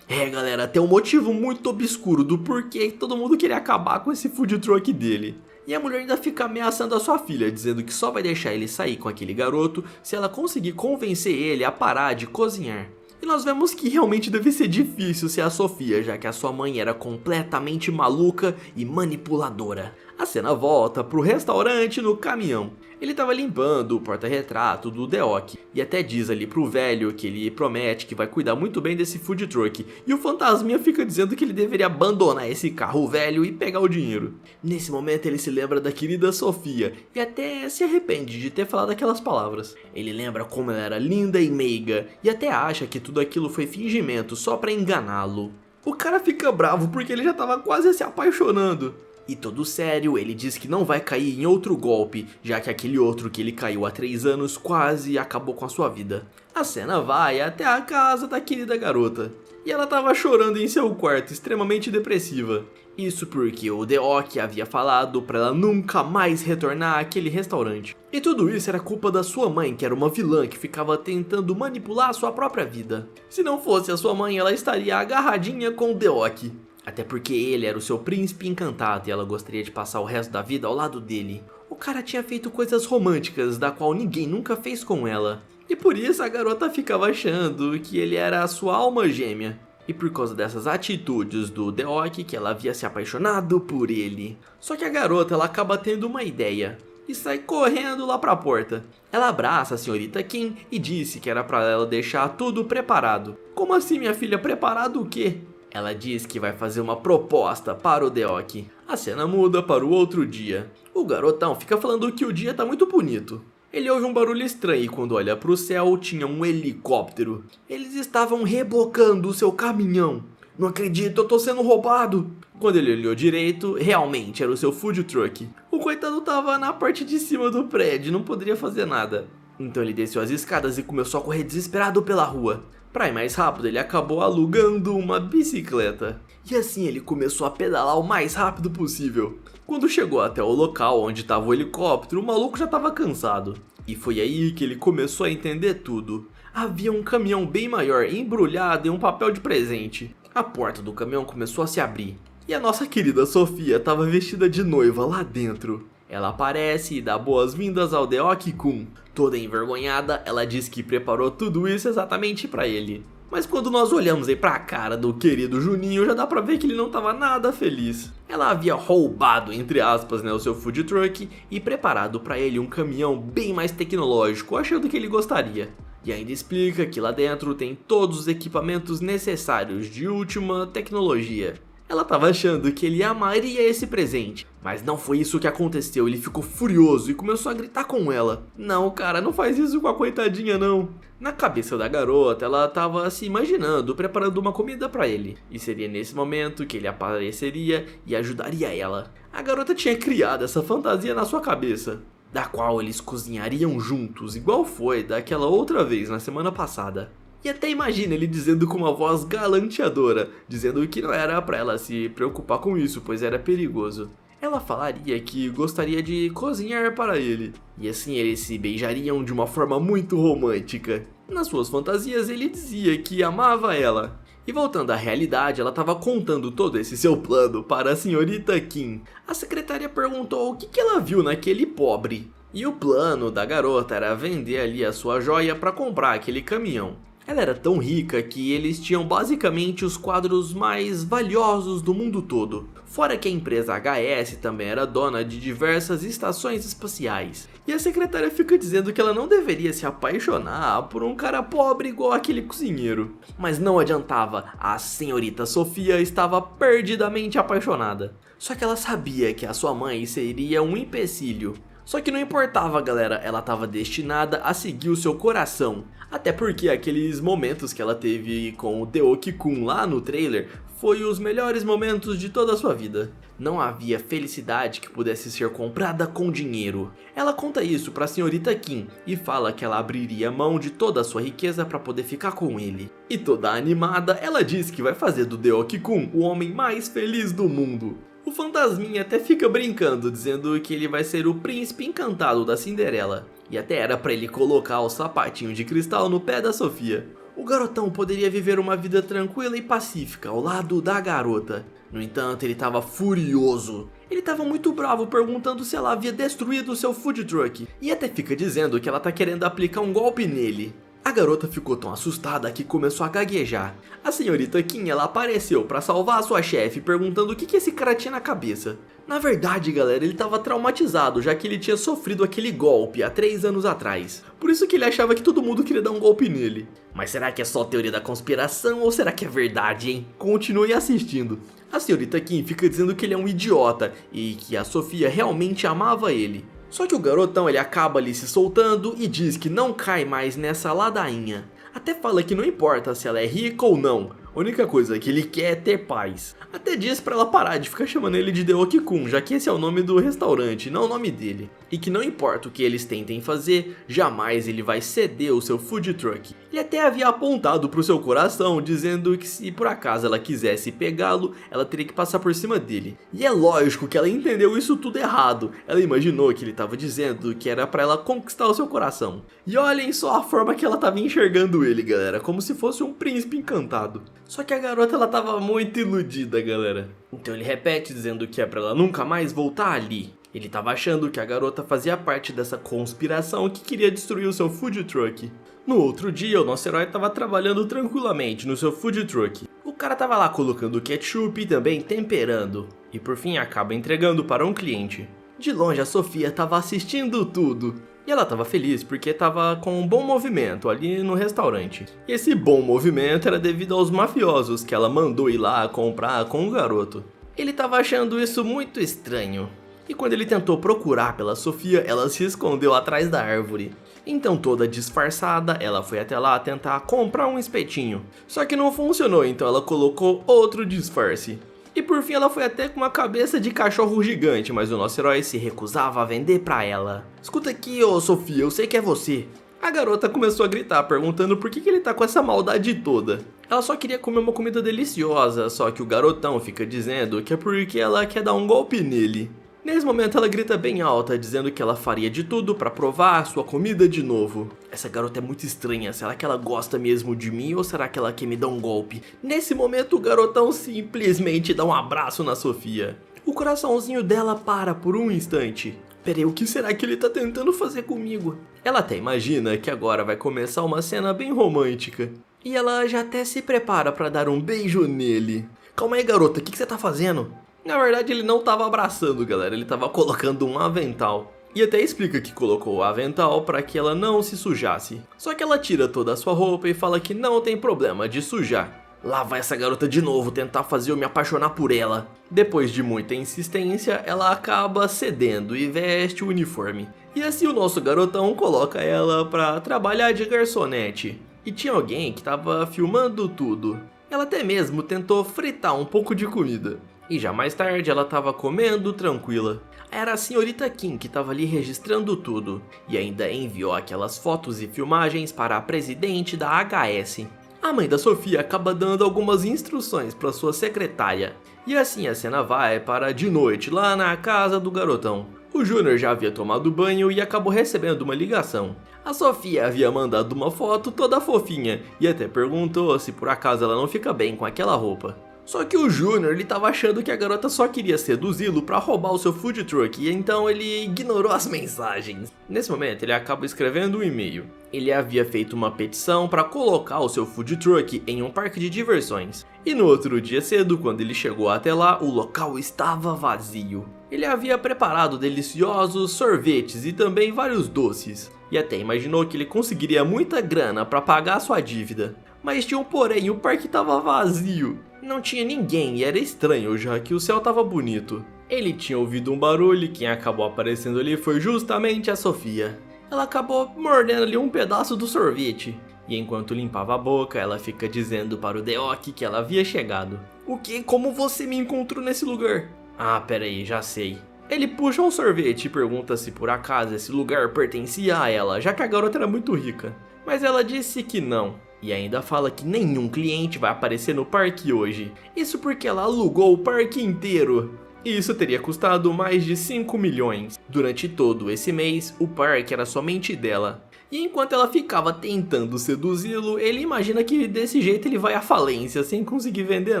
Galera, tem um motivo muito obscuro do porquê todo mundo queria acabar com esse food truck dele. E a mulher ainda fica ameaçando a sua filha, dizendo que só vai deixar ele sair com aquele garoto se ela conseguir convencer ele a parar de cozinhar. E nós vemos que realmente deve ser difícil ser a Sofia, já que a sua mãe era completamente maluca e manipuladora. A cena volta pro restaurante no caminhão. Ele estava limpando o porta-retrato do Deok e até diz ali pro velho que ele promete que vai cuidar muito bem desse food truck. E o fantasminha fica dizendo que ele deveria abandonar esse carro velho e pegar o dinheiro. Nesse momento ele se lembra da querida Sofia e até se arrepende de ter falado aquelas palavras. Ele lembra como ela era linda e meiga e até acha que tudo aquilo foi fingimento só pra enganá-lo. O cara fica bravo porque ele já estava quase se apaixonando. E todo sério, ele diz que não vai cair em outro golpe, já que aquele outro que ele caiu há 3 anos quase acabou com a sua vida. A cena vai até a casa da querida garota. E ela estava chorando em seu quarto, extremamente depressiva. Isso porque o Deok havia falado para ela nunca mais retornar àquele restaurante. E tudo isso era culpa da sua mãe, que era uma vilã que ficava tentando manipular a sua própria vida. Se não fosse a sua mãe, ela estaria agarradinha com o Deok. Até porque ele era o seu príncipe encantado e ela gostaria de passar o resto da vida ao lado dele. O cara tinha feito coisas românticas, da qual ninguém nunca fez com ela. E por isso a garota ficava achando que ele era a sua alma gêmea. E por causa dessas atitudes do Deok que ela havia se apaixonado por ele. Só que a garota ela acaba tendo uma ideia e sai correndo lá pra porta. Ela abraça a senhorita Kim e disse que era pra ela deixar tudo preparado. Como assim, minha filha? Preparado o quê? Ela diz que vai fazer uma proposta para o Deok. A cena muda para o outro dia. O garotão fica falando que o dia tá muito bonito. Ele ouve um barulho estranho e quando olha para o céu tinha um helicóptero. Eles estavam rebocando o seu caminhão. Não acredito, eu tô sendo roubado. Quando ele olhou direito, realmente era o seu food truck. O coitado tava na parte de cima do prédio, não poderia fazer nada. Então ele desceu as escadas e começou a correr desesperado pela rua. Pra ir mais rápido, ele acabou alugando uma bicicleta. E assim ele começou a pedalar o mais rápido possível. Quando chegou até o local onde estava o helicóptero, o maluco já estava cansado. E foi aí que ele começou a entender tudo. Havia um caminhão bem maior embrulhado em um papel de presente. A porta do caminhão começou a se abrir. E a nossa querida Sofia estava vestida de noiva lá dentro. Ela aparece e dá boas-vindas ao Deok-kun. Toda envergonhada, ela diz que preparou tudo isso exatamente para ele. Mas quando nós olhamos aí pra cara do querido Juninho, já dá pra ver que ele não tava nada feliz. Ela havia roubado, entre aspas, o seu food truck e preparado pra ele um caminhão bem mais tecnológico, achando que ele gostaria. E ainda explica que lá dentro tem todos os equipamentos necessários de última tecnologia. Ela estava achando que ele amaria esse presente, mas não foi isso que aconteceu. Ele ficou furioso e começou a gritar com ela. Não, cara, não faz isso com a coitadinha não. Na cabeça da garota, ela estava se imaginando preparando uma comida para ele. E seria nesse momento que ele apareceria e ajudaria ela. A garota tinha criado essa fantasia na sua cabeça, da qual eles cozinhariam juntos, igual foi daquela outra vez na semana passada. E até imagina ele dizendo com uma voz galanteadora, dizendo que não era pra ela se preocupar com isso, pois era perigoso. Ela falaria que gostaria de cozinhar para ele, e assim eles se beijariam de uma forma muito romântica. Nas suas fantasias ele dizia que amava ela. E voltando à realidade, ela estava contando todo esse seu plano para a senhorita Kim. A secretária perguntou o que ela viu naquele pobre. E o plano da garota era vender ali a sua joia para comprar aquele caminhão. Ela era tão rica que eles tinham basicamente os quadros mais valiosos do mundo todo. Fora que a empresa HS também era dona de diversas estações espaciais. E a secretária fica dizendo que ela não deveria se apaixonar por um cara pobre igual aquele cozinheiro. Mas não adiantava, a senhorita Sofia estava perdidamente apaixonada. Só que ela sabia que a sua mãe seria um empecilho. Só que não importava, galera, ela estava destinada a seguir o seu coração. Até porque aqueles momentos que ela teve com o Deok-kun lá no trailer foi os melhores momentos de toda a sua vida. Não havia felicidade que pudesse ser comprada com dinheiro. Ela conta isso para a senhorita Kim e fala que ela abriria mão de toda a sua riqueza para poder ficar com ele. E toda animada, ela diz que vai fazer do Deok-kun o homem mais feliz do mundo. O fantasminha até fica brincando, dizendo que ele vai ser o príncipe encantado da Cinderela. E até era pra ele colocar o sapatinho de cristal no pé da Sofia. O garotão poderia viver uma vida tranquila e pacífica ao lado da garota. No entanto, ele estava furioso. Ele estava muito bravo, perguntando se ela havia destruído o seu food truck. E até fica dizendo que ela tá querendo aplicar um golpe nele. A garota ficou tão assustada que começou a gaguejar. A senhorita Kim, ela apareceu para salvar a sua chefe, perguntando o que esse cara tinha na cabeça. Na verdade, galera, ele estava traumatizado, já que ele tinha sofrido aquele golpe há 3 anos atrás. Por isso que ele achava que todo mundo queria dar um golpe nele. Mas será que é só teoria da conspiração ou será que é verdade, hein? Continue assistindo. A senhorita Kim fica dizendo que ele é um idiota e que a Sofia realmente amava ele. Só que o garotão ele acaba ali se soltando e diz que não cai mais nessa ladainha. Até fala que não importa se ela é rica ou não, a única coisa que ele quer é ter paz. Até diz pra ela parar de ficar chamando ele de Deok-kun, já que esse é o nome do restaurante, não o nome dele. E que não importa o que eles tentem fazer, jamais ele vai ceder o seu food truck. Ele até havia apontado pro seu coração, dizendo que se por acaso ela quisesse pegá-lo, ela teria que passar por cima dele. E é lógico que ela entendeu isso tudo errado. Ela imaginou que ele estava dizendo que era pra ela conquistar o seu coração. E olhem só a forma que ela estava enxergando ele, galera, como se fosse um príncipe encantado. Só que a garota ela tava muito iludida, galera. Então ele repete dizendo que é pra ela nunca mais voltar ali. Ele tava achando que a garota fazia parte dessa conspiração que queria destruir o seu food truck. No outro dia, o nosso herói tava trabalhando tranquilamente no seu food truck. O cara tava lá colocando ketchup e também temperando. E por fim acaba entregando para um cliente. De longe a Sofia tava assistindo tudo. E ela tava feliz porque tava com um bom movimento ali no restaurante. E esse bom movimento era devido aos mafiosos que ela mandou ir lá comprar com o garoto. Ele tava achando isso muito estranho. E quando ele tentou procurar pela Sofia, ela se escondeu atrás da árvore. Então toda disfarçada, ela foi até lá tentar comprar um espetinho. Só que não funcionou, então ela colocou outro disfarce. E por fim ela foi até com uma cabeça de cachorro gigante, mas o nosso herói se recusava a vender pra ela. Escuta aqui, ô Sofia, eu sei que é você. A garota começou a gritar, perguntando por que ele tá com essa maldade toda. Ela só queria comer uma comida deliciosa, só que o garotão fica dizendo que é porque ela quer dar um golpe nele. Nesse momento ela grita bem alta, dizendo que ela faria de tudo pra provar a sua comida de novo. Essa garota é muito estranha, será que ela gosta mesmo de mim ou será que ela quer me dar um golpe? Nesse momento o garotão simplesmente dá um abraço na Sofia. O coraçãozinho dela para por um instante. Peraí, o que será que ele tá tentando fazer comigo? Ela até imagina que agora vai começar uma cena bem romântica. E ela já até se prepara pra dar um beijo nele. Calma aí, garota, o que você tá fazendo? Na verdade ele não tava abraçando, galera, ele tava colocando um avental. E até explica que colocou o avental para que ela não se sujasse. Só que ela tira toda a sua roupa e fala que não tem problema de sujar. Lá vai essa garota de novo tentar fazer eu me apaixonar por ela. Depois de muita insistência, ela acaba cedendo e veste o uniforme. E assim o nosso garotão coloca ela pra trabalhar de garçonete. E tinha alguém que tava filmando tudo. Ela até mesmo tentou fritar um pouco de comida. E já mais tarde ela tava comendo tranquila. Era a senhorita Kim que tava ali registrando tudo. E ainda enviou aquelas fotos e filmagens para a presidente da HS. A mãe da Sofia acaba dando algumas instruções para sua secretária. E assim a cena vai para de noite lá na casa do garotão. O Júnior já havia tomado banho e acabou recebendo uma ligação. A Sofia havia mandado uma foto toda fofinha e até perguntou se por acaso ela não fica bem com aquela roupa. Só que o Júnior ele tava achando que a garota só queria seduzi-lo para roubar o seu food truck e então ele ignorou as mensagens. Nesse momento ele acaba escrevendo um e-mail. Ele havia feito uma petição para colocar o seu food truck em um parque de diversões. E no outro dia cedo, quando ele chegou até lá, o local estava vazio. Ele havia preparado deliciosos sorvetes e também vários doces. E até imaginou que ele conseguiria muita grana para pagar sua dívida. Mas tinha um porém, o parque estava vazio. Não tinha ninguém e era estranho, já que o céu estava bonito. Ele tinha ouvido um barulho e quem acabou aparecendo ali foi justamente a Sofia. Ela acabou mordendo ali um pedaço do sorvete. E enquanto limpava a boca, ela fica dizendo para o Deok que ela havia chegado. O que? Como você me encontrou nesse lugar? Ah, peraí, já sei. Ele puxa um sorvete e pergunta se por acaso esse lugar pertencia a ela, já que a garota era muito rica. Mas ela disse que não. E ainda fala que nenhum cliente vai aparecer no parque hoje. Isso porque ela alugou o parque inteiro. E isso teria custado mais de 5 milhões. Durante todo esse mês, o parque era somente dela. E enquanto ela ficava tentando seduzi-lo, ele imagina que desse jeito ele vai à falência sem conseguir vender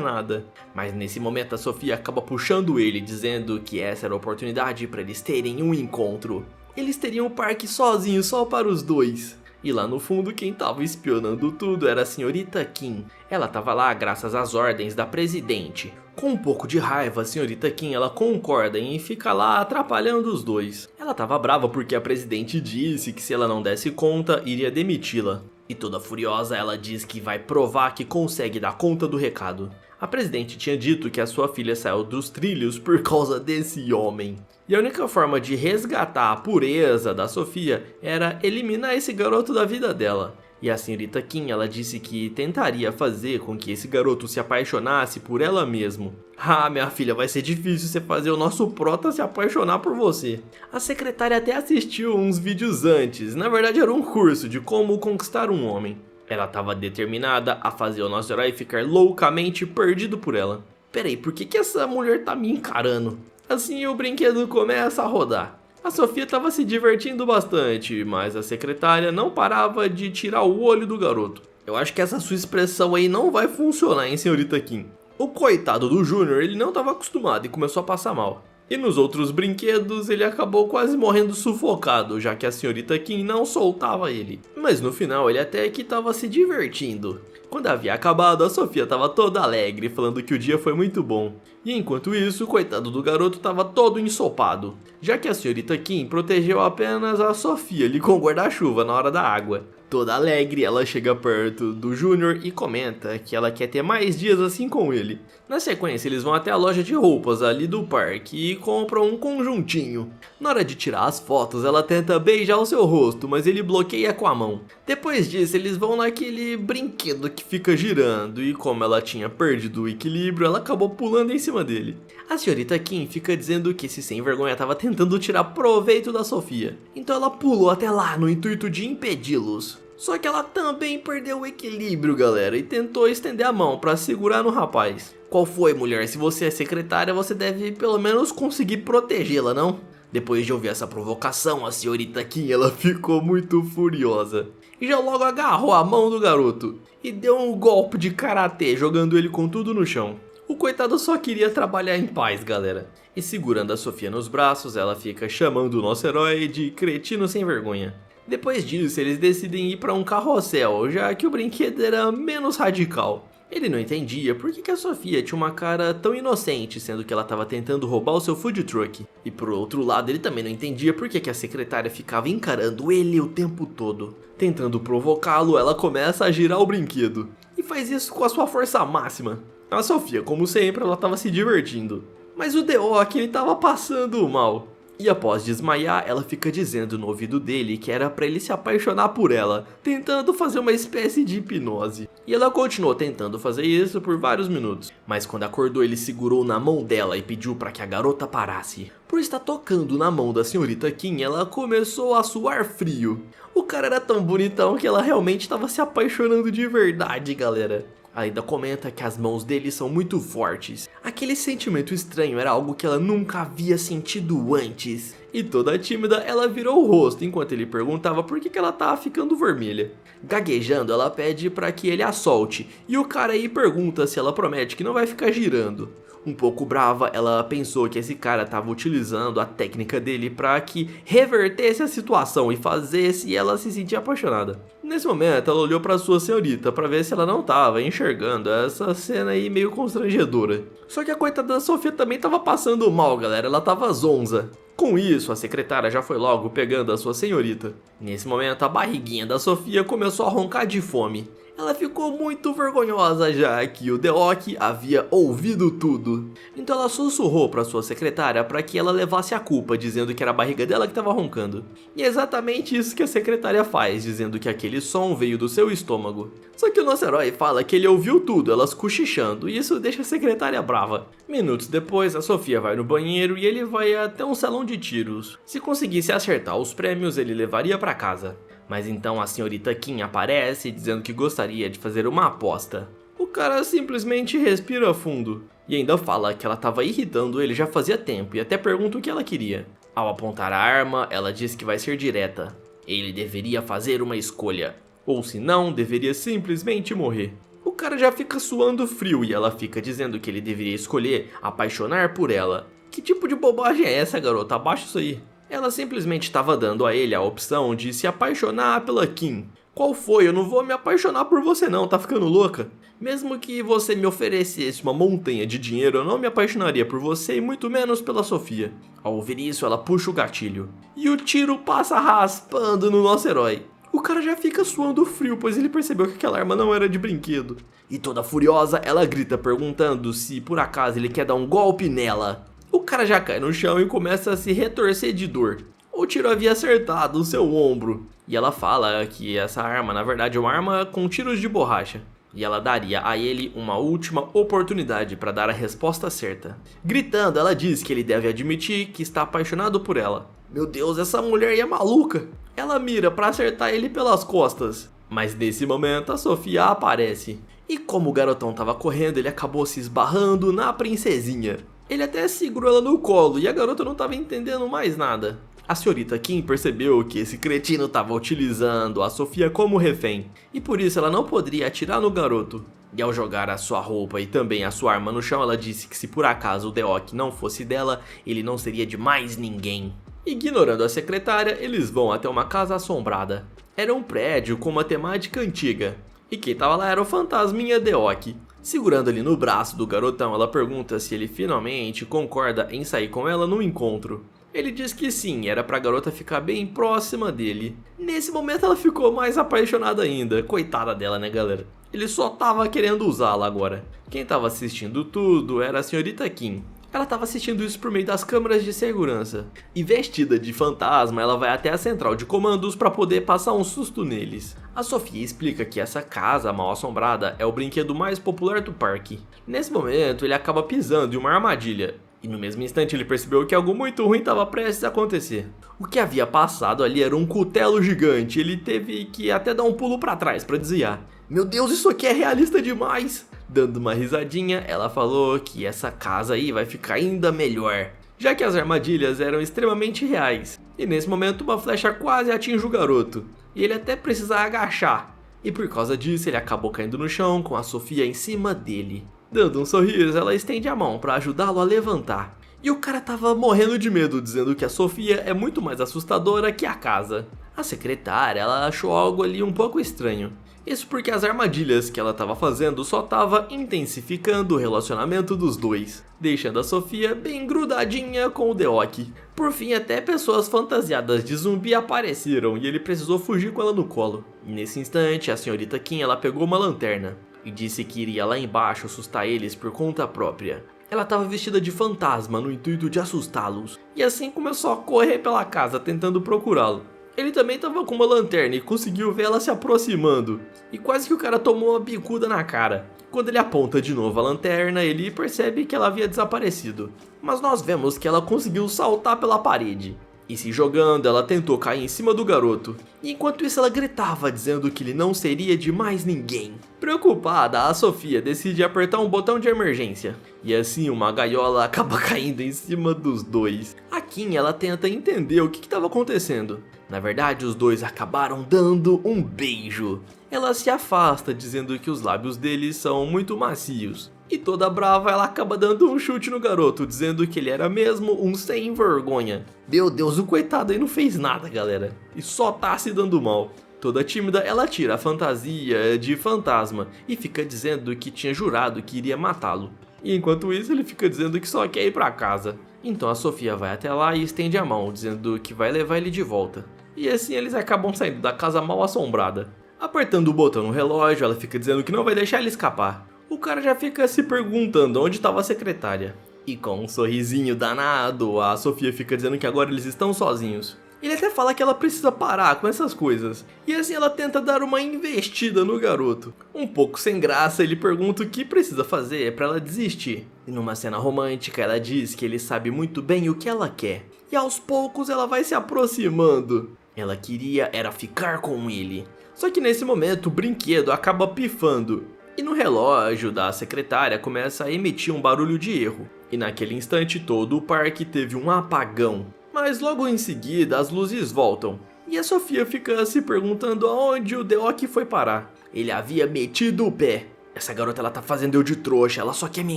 nada. Mas nesse momento a Sofia acaba puxando ele, dizendo que essa era a oportunidade para eles terem um encontro. Eles teriam o parque sozinhos, só para os dois. E lá no fundo quem tava espionando tudo era a senhorita Kim. Ela tava lá graças às ordens da presidente. Com um pouco de raiva, a senhorita Kim ela concorda em ficar lá atrapalhando os dois. Ela tava brava porque a presidente disse que se ela não desse conta, iria demiti-la. E toda furiosa ela diz que vai provar que consegue dar conta do recado. A presidente tinha dito que a sua filha saiu dos trilhos por causa desse homem. E a única forma de resgatar a pureza da Sofia era eliminar esse garoto da vida dela. E a senhorita Kim ela disse que tentaria fazer com que esse garoto se apaixonasse por ela mesmo. Ah, minha filha, vai ser difícil você fazer o nosso prota se apaixonar por você. A secretária até assistiu uns vídeos antes, na verdade era um curso de como conquistar um homem. Ela estava determinada a fazer o nosso herói ficar loucamente perdido por ela. Peraí, por que essa mulher tá me encarando? Assim o brinquedo começa a rodar. A Sofia estava se divertindo bastante, mas a secretária não parava de tirar o olho do garoto. Eu acho que essa sua expressão aí não vai funcionar, hein, senhorita Kim? O coitado do Júnior, ele não estava acostumado e começou a passar mal. E nos outros brinquedos ele acabou quase morrendo sufocado, já que a senhorita Kim não soltava ele. Mas no final ele até que estava se divertindo. Quando havia acabado, a Sofia estava toda alegre, falando que o dia foi muito bom. E enquanto isso, o coitado do garoto estava todo ensopado, já que a senhorita Kim protegeu apenas a Sofia ali com o guarda-chuva na hora da água. Toda alegre, ela chega perto do Júnior e comenta que ela quer ter mais dias assim com ele. Na sequência, eles vão até a loja de roupas ali do parque e compram um conjuntinho. Na hora de tirar as fotos, ela tenta beijar o seu rosto, mas ele bloqueia com a mão. Depois disso, eles vão naquele brinquedo que fica girando e como ela tinha perdido o equilíbrio, ela acabou pulando em cima dele. A senhorita Kim fica dizendo que esse sem vergonha estava tentando tirar proveito da Sofia, então ela pulou até lá no intuito de impedi-los. Só que ela também perdeu o equilíbrio, galera, e tentou estender a mão para segurar no rapaz. Qual foi, mulher? Se você é secretária, você deve pelo menos conseguir protegê-la, não? Depois de ouvir essa provocação, a senhorita Kim, ela ficou muito furiosa. E já logo agarrou a mão do garoto e deu um golpe de karatê, jogando ele com tudo no chão. O coitado só queria trabalhar em paz, galera. E segurando a Sofia nos braços, ela fica chamando o nosso herói de cretino sem vergonha. Depois disso, eles decidem ir para um carrossel, já que o brinquedo era menos radical. Ele não entendia por que a Sofia tinha uma cara tão inocente, sendo que ela estava tentando roubar o seu food truck. E por outro lado, ele também não entendia por que a secretária ficava encarando ele o tempo todo. Tentando provocá-lo, ela começa a girar o brinquedo. E faz isso com a sua força máxima. A Sofia, como sempre, ela estava se divertindo. Mas o Deok, ele estava passando mal. E após desmaiar, ela fica dizendo no ouvido dele que era pra ele se apaixonar por ela, tentando fazer uma espécie de hipnose. E ela continuou tentando fazer isso por vários minutos, mas quando acordou ele segurou na mão dela e pediu pra que a garota parasse. Por estar tocando na mão da senhorita Kim, ela começou a suar frio. O cara era tão bonitão que ela realmente estava se apaixonando de verdade, galera. Ainda comenta que as mãos dele são muito fortes. Aquele sentimento estranho era algo que ela nunca havia sentido antes. E toda tímida, ela virou o rosto enquanto ele perguntava por que ela tava ficando vermelha. Gaguejando, ela pede para que ele a solte. E o cara aí pergunta se ela promete que não vai ficar girando. Um pouco brava, ela pensou que esse cara estava utilizando a técnica dele para que revertesse a situação e fazesse ela se sentir apaixonada. Nesse momento, ela olhou para sua senhorita para ver se ela não estava enxergando essa cena aí meio constrangedora. Só que a coitada da Sofia também estava passando mal, galera, ela estava zonza. Com isso, a secretária já foi logo pegando a sua senhorita. Nesse momento, a barriguinha da Sofia começou a roncar de fome. Ela ficou muito vergonhosa já que o Deok havia ouvido tudo. Então ela sussurrou para sua secretária para que ela levasse a culpa, dizendo que era a barriga dela que estava roncando. E é exatamente isso que a secretária faz, dizendo que aquele som veio do seu estômago. Só que o nosso herói fala que ele ouviu tudo, elas cochichando, e isso deixa a secretária brava. Minutos depois, a Sofia vai no banheiro e ele vai até um salão de tiros. Se conseguisse acertar os prêmios, ele levaria para casa. Mas então a senhorita Kim aparece dizendo que gostaria de fazer uma aposta. O cara simplesmente respira fundo e ainda fala que ela estava irritando ele já fazia tempo e até pergunta o que ela queria. Ao apontar a arma, ela diz que vai ser direta. Ele deveria fazer uma escolha, ou se não, deveria simplesmente morrer. O cara já fica suando frio e ela fica dizendo que ele deveria escolher apaixonar por ela. Que tipo de bobagem é essa, garota? Abaixa isso aí. Ela simplesmente estava dando a ele a opção de se apaixonar pela Kim. Qual foi? Eu não vou me apaixonar por você não, tá ficando louca? Mesmo que você me oferecesse uma montanha de dinheiro, eu não me apaixonaria por você e muito menos pela Sofia. Ao ouvir isso, ela puxa o gatilho. E o tiro passa raspando no nosso herói. O cara já fica suando frio, pois ele percebeu que aquela arma não era de brinquedo. E toda furiosa, ela grita perguntando se por acaso ele quer dar um golpe nela. O cara já cai no chão e começa a se retorcer de dor. O tiro havia acertado o seu ombro. E ela fala que essa arma, na verdade, é uma arma com tiros de borracha. E ela daria a ele uma última oportunidade para dar a resposta certa. Gritando, ela diz que ele deve admitir que está apaixonado por ela. Meu Deus, essa mulher é maluca. Ela mira para acertar ele pelas costas. Mas nesse momento, a Sofia aparece. E como o garotão estava correndo, ele acabou se esbarrando na princesinha. Ele até segurou ela no colo e a garota não estava entendendo mais nada. A senhorita Kim percebeu que esse cretino estava utilizando a Sofia como refém e por isso ela não poderia atirar no garoto. E ao jogar a sua roupa e também a sua arma no chão, ela disse que se por acaso o Deok não fosse dela, ele não seria de mais ninguém. Ignorando a secretária, eles vão até uma casa assombrada. Era um prédio com uma temática antiga e quem estava lá era o fantasminha Deok. Segurando ali no braço do garotão, ela pergunta se ele finalmente concorda em sair com ela no encontro. Ele diz que sim, era pra garota ficar bem próxima dele. Nesse momento ela ficou mais apaixonada ainda, coitada dela, né, galera? Ele só tava querendo usá-la agora. Quem tava assistindo tudo era a senhorita Kim. Ela estava assistindo isso por meio das câmeras de segurança. E vestida de fantasma, ela vai até a central de comandos para poder passar um susto neles. A Sofia explica que essa casa mal assombrada é o brinquedo mais popular do parque. Nesse momento, ele acaba pisando em uma armadilha. E no mesmo instante ele percebeu que algo muito ruim estava prestes a acontecer. O que havia passado ali era um cutelo gigante, ele teve que até dar um pulo para trás para desviar. Meu Deus, isso aqui é realista demais! Dando uma risadinha, ela falou que essa casa aí vai ficar ainda melhor, já que as armadilhas eram extremamente reais. E nesse momento uma flecha quase atinge o garoto, e ele até precisa agachar. E por causa disso ele acabou caindo no chão com a Sofia em cima dele. Dando um sorriso, ela estende a mão para ajudá-lo a levantar. E o cara tava morrendo de medo, dizendo que a Sofia é muito mais assustadora que a casa. A secretária, ela achou algo ali um pouco estranho. Isso porque as armadilhas que ela estava fazendo só estava intensificando o relacionamento dos dois, deixando a Sofia bem grudadinha com o Deok. Por fim, até pessoas fantasiadas de zumbi apareceram e ele precisou fugir com ela no colo. Nesse instante, a senhorita Kim ela pegou uma lanterna e disse que iria lá embaixo assustar eles por conta própria. Ela estava vestida de fantasma no intuito de assustá-los, e assim começou a correr pela casa tentando procurá-lo. Ele também estava com uma lanterna e conseguiu ver ela se aproximando, e quase que o cara tomou uma bicuda na cara. Quando ele aponta de novo a lanterna, ele percebe que ela havia desaparecido, mas nós vemos que ela conseguiu saltar pela parede. E se jogando, ela tentou cair em cima do garoto. E enquanto isso ela gritava, dizendo que ele não seria de mais ninguém. Preocupada, a Sofia decide apertar um botão de emergência. E assim uma gaiola acaba caindo em cima dos dois. A Kim, ela tenta entender o que estava acontecendo. Na verdade, os dois acabaram dando um beijo. Ela se afasta, dizendo que os lábios deles são muito macios. E toda brava, ela acaba dando um chute no garoto, dizendo que ele era mesmo um sem vergonha. Meu Deus, o coitado aí não fez nada, galera. E só tá se dando mal. Toda tímida, ela tira a fantasia de fantasma e fica dizendo que tinha jurado que iria matá-lo. E enquanto isso, ele fica dizendo que só quer ir pra casa. Então a Sofia vai até lá e estende a mão, dizendo que vai levar ele de volta. E assim eles acabam saindo da casa mal assombrada. Apertando o botão no relógio, ela fica dizendo que não vai deixar ele escapar. O cara já fica se perguntando onde estava a secretária. E com um sorrisinho danado, a Sofia fica dizendo que agora eles estão sozinhos. Ele até fala que ela precisa parar com essas coisas. E assim ela tenta dar uma investida no garoto. Um pouco sem graça, ele pergunta o que precisa fazer para ela desistir. E numa cena romântica, ela diz que ele sabe muito bem o que ela quer. E aos poucos ela vai se aproximando. Ela queria era ficar com ele. Só que nesse momento o brinquedo acaba pifando. E no relógio da secretária começa a emitir um barulho de erro. E naquele instante todo o parque teve um apagão. Mas logo em seguida as luzes voltam. E a Sofia fica se perguntando aonde o Deok foi parar. Ele havia metido o pé. Essa garota ela tá fazendo eu de trouxa, ela só quer me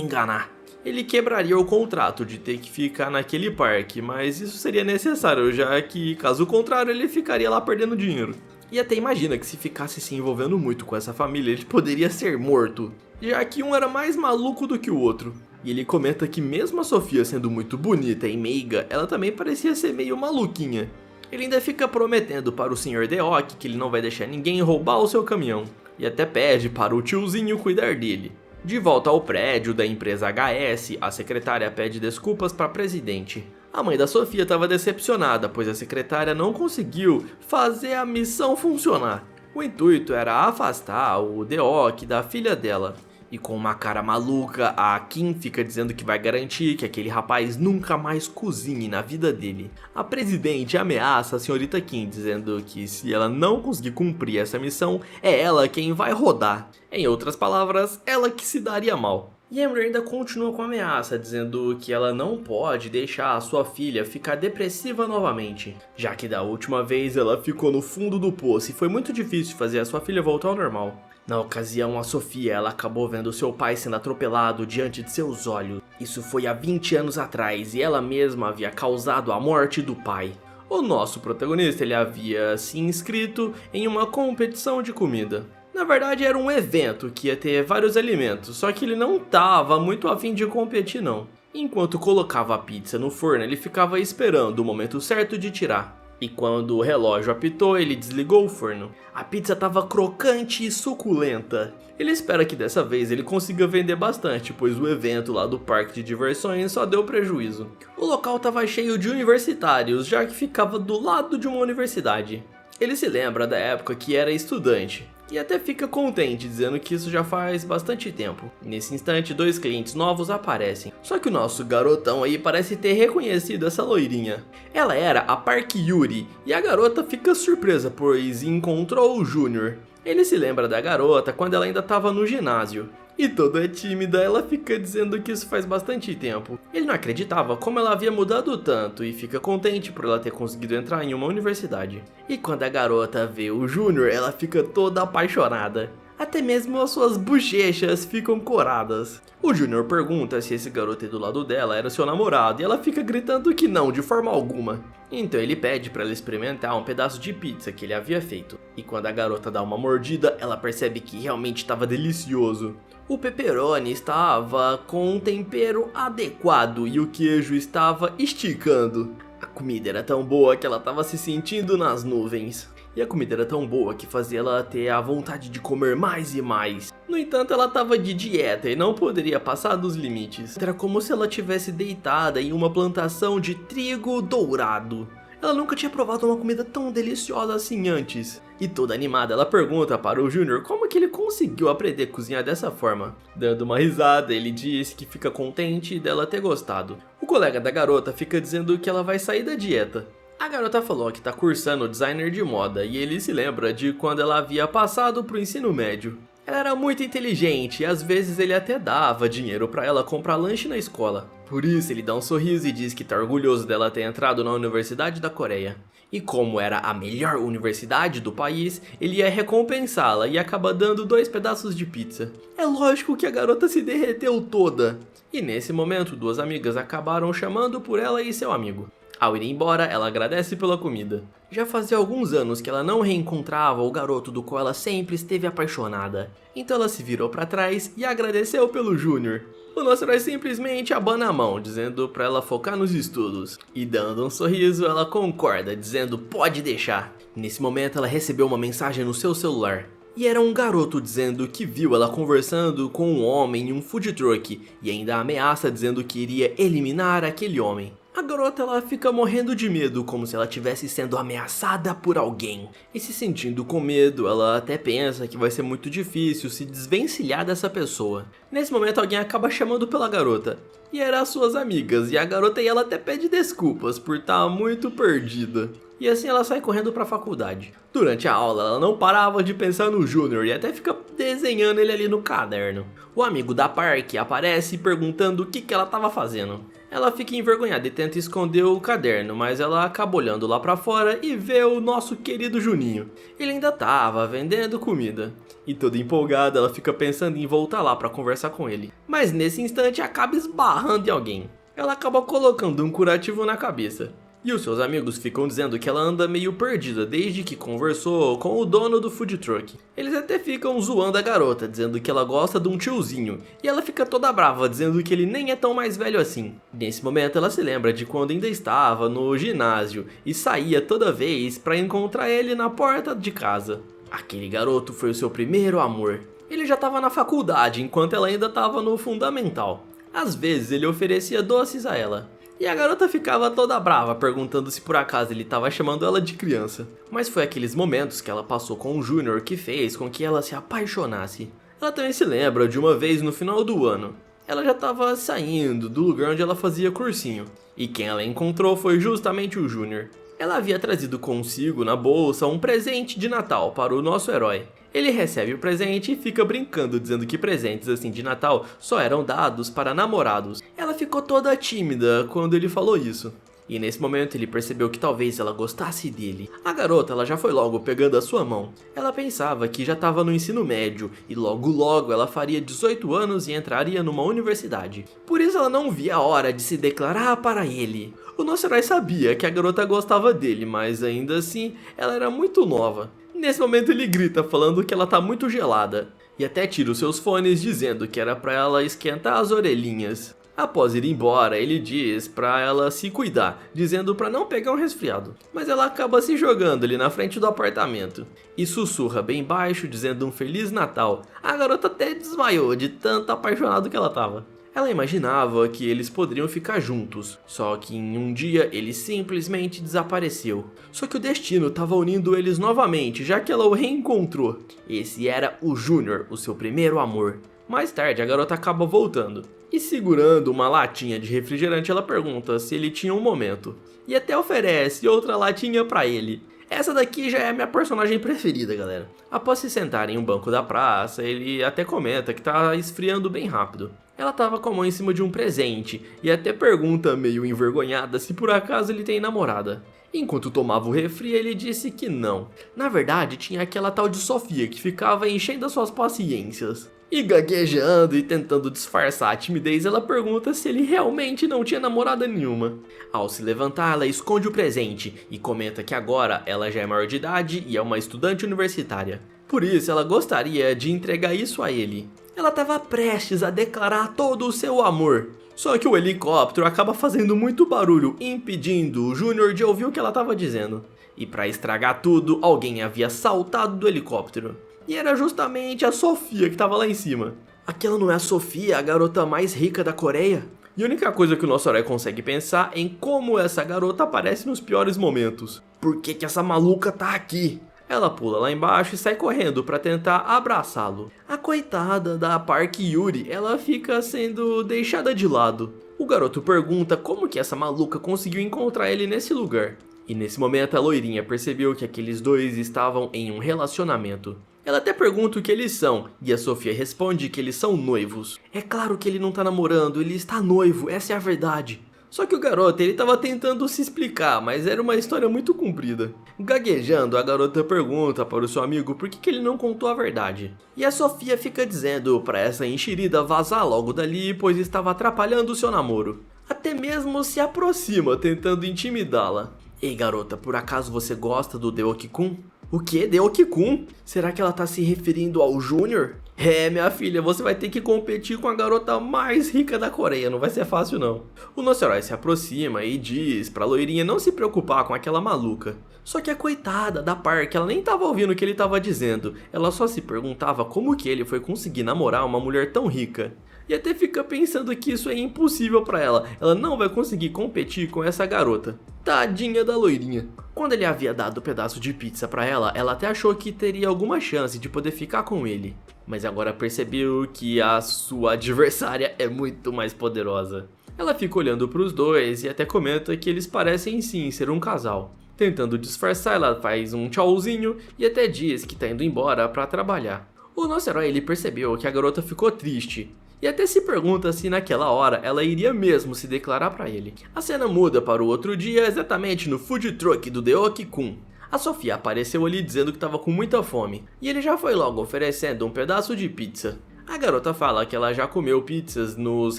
enganar. Ele quebraria o contrato de ter que ficar naquele parque, mas isso seria necessário, já que caso contrário ele ficaria lá perdendo dinheiro. E até imagina que se ficasse se envolvendo muito com essa família, ele poderia ser morto, já que um era mais maluco do que o outro. E ele comenta que mesmo a Sofia sendo muito bonita e meiga, ela também parecia ser meio maluquinha. Ele ainda fica prometendo para o Sr. Deok que ele não vai deixar ninguém roubar o seu caminhão, e até pede para o tiozinho cuidar dele. De volta ao prédio da empresa HS, a secretária pede desculpas para a presidente. A mãe da Sofia estava decepcionada, pois a secretária não conseguiu fazer a missão funcionar. O intuito era afastar o Deok da filha dela. E com uma cara maluca, a Kim fica dizendo que vai garantir que aquele rapaz nunca mais cozinhe na vida dele. A presidente ameaça a senhorita Kim, dizendo que se ela não conseguir cumprir essa missão, é ela quem vai rodar. Em outras palavras, ela que se daria mal. E Amber ainda continua com a ameaça, dizendo que ela não pode deixar a sua filha ficar depressiva novamente, já que da última vez ela ficou no fundo do poço e foi muito difícil fazer a sua filha voltar ao normal. Na ocasião, a Sofia ela acabou vendo seu pai sendo atropelado diante de seus olhos. Isso foi há 20 anos atrás e ela mesma havia causado a morte do pai. O nosso protagonista ele havia se inscrito em uma competição de comida. Na verdade era um evento que ia ter vários alimentos, só que ele não estava muito afim de competir não. Enquanto colocava a pizza no forno, ele ficava esperando o momento certo de tirar. E quando o relógio apitou, ele desligou o forno. A pizza estava crocante e suculenta. Ele espera que dessa vez ele consiga vender bastante, pois o evento lá do parque de diversões só deu prejuízo. O local estava cheio de universitários, já que ficava do lado de uma universidade. Ele se lembra da época que era estudante. E até fica contente, dizendo que isso já faz bastante tempo. Nesse instante, 2 clientes novos aparecem. Só que o nosso garotão aí parece ter reconhecido essa loirinha. Ela era a Park Yuri, e a garota fica surpresa, pois encontrou o Júnior. Ele se lembra da garota quando ela ainda estava no ginásio. E toda tímida, ela fica dizendo que isso faz bastante tempo. Ele não acreditava como ela havia mudado tanto e fica contente por ela ter conseguido entrar em uma universidade. E quando a garota vê o Júnior, ela fica toda apaixonada. Até mesmo as suas bochechas ficam coradas. O Júnior pergunta se esse garoto aí do lado dela era seu namorado e ela fica gritando que não, de forma alguma. Então ele pede para ela experimentar um pedaço de pizza que ele havia feito. E quando a garota dá uma mordida, ela percebe que realmente estava delicioso. O pepperoni estava com um tempero adequado e o queijo estava esticando. A comida era tão boa que ela estava se sentindo nas nuvens. E a comida era tão boa que fazia ela ter a vontade de comer mais e mais. No entanto, ela estava de dieta e não poderia passar dos limites. Era como se ela tivesse deitada em uma plantação de trigo dourado. Ela nunca tinha provado uma comida tão deliciosa assim antes. E toda animada, ela pergunta para o Júnior como que ele conseguiu aprender a cozinhar dessa forma. Dando uma risada, ele diz que fica contente dela ter gostado. O colega da garota fica dizendo que ela vai sair da dieta. A garota falou que está cursando designer de moda e ele se lembra de quando ela havia passado para o ensino médio. Ela era muito inteligente e às vezes ele até dava dinheiro para ela comprar lanche na escola. Por isso ele dá um sorriso e diz que está orgulhoso dela ter entrado na Universidade da Coreia. E como era a melhor universidade do país, ele ia recompensá-la e acaba dando 2 pedaços de pizza. É lógico que a garota se derreteu toda. E nesse momento, 2 amigas acabaram chamando por ela e seu amigo. Ao ir embora, ela agradece pela comida. Já fazia alguns anos que ela não reencontrava o garoto do qual ela sempre esteve apaixonada. Então ela se virou para trás e agradeceu pelo Júnior. O nosso herói simplesmente abana a mão, dizendo para ela focar nos estudos. E dando um sorriso, ela concorda, dizendo pode deixar. Nesse momento, ela recebeu uma mensagem no seu celular. E era um garoto dizendo que viu ela conversando com um homem em um food truck e ainda ameaça dizendo que iria eliminar aquele homem. A garota ela fica morrendo de medo, como se ela estivesse sendo ameaçada por alguém. E se sentindo com medo, ela até pensa que vai ser muito difícil se desvencilhar dessa pessoa. Nesse momento alguém acaba chamando pela garota. E eram as suas amigas, e a garota e ela até pede desculpas por estar muito perdida. E assim ela sai correndo para a faculdade. Durante a aula ela não parava de pensar no Júnior e até fica desenhando ele ali no caderno. O amigo da Park aparece perguntando o que ela estava fazendo. Ela fica envergonhada e tenta esconder o caderno, mas ela acaba olhando lá pra fora e vê o nosso querido Juninho. Ele ainda tava vendendo comida. E toda empolgada, ela fica pensando em voltar lá pra conversar com ele. Mas nesse instante acaba esbarrando em alguém. Ela acaba colocando um curativo na cabeça. E os seus amigos ficam dizendo que ela anda meio perdida desde que conversou com o dono do food truck. Eles até ficam zoando a garota, dizendo que ela gosta de um tiozinho. E ela fica toda brava, dizendo que ele nem é tão mais velho assim. Nesse momento ela se lembra de quando ainda estava no ginásio e saía toda vez para encontrar ele na porta de casa. Aquele garoto foi o seu primeiro amor. Ele já estava na faculdade enquanto ela ainda estava no fundamental. Às vezes ele oferecia doces a ela. E a garota ficava toda brava, perguntando se por acaso ele estava chamando ela de criança. Mas foi aqueles momentos que ela passou com o Júnior que fez com que ela se apaixonasse. Ela também se lembra de uma vez no final do ano. Ela já estava saindo do lugar onde ela fazia cursinho. E quem ela encontrou foi justamente o Júnior. Ela havia trazido consigo na bolsa um presente de Natal para o nosso herói. Ele recebe o presente e fica brincando, dizendo que presentes assim de Natal só eram dados para namorados. Ela ficou toda tímida quando ele falou isso. E nesse momento ele percebeu que talvez ela gostasse dele. A garota ela já foi logo pegando a sua mão. Ela pensava que já estava no ensino médio e logo ela faria 18 anos e entraria numa universidade. Por isso ela não via a hora de se declarar para ele. O nosso herói sabia que a garota gostava dele, mas ainda assim ela era muito nova. Nesse momento ele grita falando que ela tá muito gelada. E até tira os seus fones dizendo que era pra ela esquentar as orelhinhas. Após ir embora, ele diz pra ela se cuidar, dizendo pra não pegar um resfriado. Mas ela acaba se jogando ali na frente do apartamento e sussurra bem baixo, dizendo um Feliz Natal. A garota até desmaiou de tanto apaixonado que ela tava. Ela imaginava que eles poderiam ficar juntos, só que em um dia ele simplesmente desapareceu. Só que o destino estava unindo eles novamente, já que ela o reencontrou. Esse era o Júnior, o seu primeiro amor. Mais tarde, a garota acaba voltando e segurando uma latinha de refrigerante, ela pergunta se ele tinha um momento e até oferece outra latinha pra ele. Essa daqui já é a minha personagem preferida, galera. Após se sentar em um banco da praça, ele até comenta que tá esfriando bem rápido. Ela tava com a mão em cima de um presente e até pergunta meio envergonhada se por acaso ele tem namorada. Enquanto tomava o refri, ele disse que não. Na verdade, tinha aquela tal de Sofia que ficava enchendo as suas paciências. E gaguejando e tentando disfarçar a timidez, ela pergunta se ele realmente não tinha namorada nenhuma. Ao se levantar, ela esconde o presente e comenta que agora ela já é maior de idade e é uma estudante universitária. Por isso, ela gostaria de entregar isso a ele. Ela estava prestes a declarar todo o seu amor. Só que o helicóptero acaba fazendo muito barulho, impedindo o Júnior de ouvir o que ela estava dizendo. E para estragar tudo, alguém havia saltado do helicóptero. E era justamente a Sofia que estava lá em cima. Aquela não é a Sofia, a garota mais rica da Coreia? E a única coisa que o nosso herói consegue pensar é em como essa garota aparece nos piores momentos. Por que essa maluca tá aqui? Ela pula lá embaixo e sai correndo para tentar abraçá-lo. A coitada da Park Yuri, ela fica sendo deixada de lado. O garoto pergunta como que essa maluca conseguiu encontrar ele nesse lugar. E nesse momento a loirinha percebeu que aqueles dois estavam em um relacionamento. Ela até pergunta o que eles são, e a Sofia responde que eles são noivos. É claro que ele não tá namorando, ele está noivo, essa é a verdade. Só que o garoto, ele tava tentando se explicar, mas era uma história muito comprida. Gaguejando, a garota pergunta para o seu amigo por que ele não contou a verdade. E a Sofia fica dizendo para essa enxerida vazar logo dali, pois estava atrapalhando o seu namoro. Até mesmo se aproxima, tentando intimidá-la. Ei garota, por acaso você gosta do Deok-kun? O que? Deok-kun? Será que ela tá se referindo ao Júnior? É, minha filha, você vai ter que competir com a garota mais rica da Coreia, não vai ser fácil não. O nosso herói se aproxima e diz pra loirinha não se preocupar com aquela maluca. Só que a coitada da Park, ela nem tava ouvindo o que ele tava dizendo, ela só se perguntava como que ele foi conseguir namorar uma mulher tão rica. E até fica pensando que isso é impossível pra ela não vai conseguir competir com essa garota. Tadinha da loirinha. Quando ele havia dado o pedaço de pizza pra ela até achou que teria alguma chance de poder ficar com ele. Mas agora percebeu que a sua adversária é muito mais poderosa. Ela fica olhando pros dois e até comenta que eles parecem sim ser um casal. Tentando disfarçar, ela faz um tchauzinho e até diz que tá indo embora pra trabalhar. O nosso herói ele percebeu que a garota ficou triste. E até se pergunta se naquela hora ela iria mesmo se declarar pra ele. A cena muda para o outro dia, exatamente no food truck do Deok-kun. A Sofia apareceu ali dizendo que estava com muita fome, e ele já foi logo oferecendo um pedaço de pizza. A garota fala que ela já comeu pizzas nos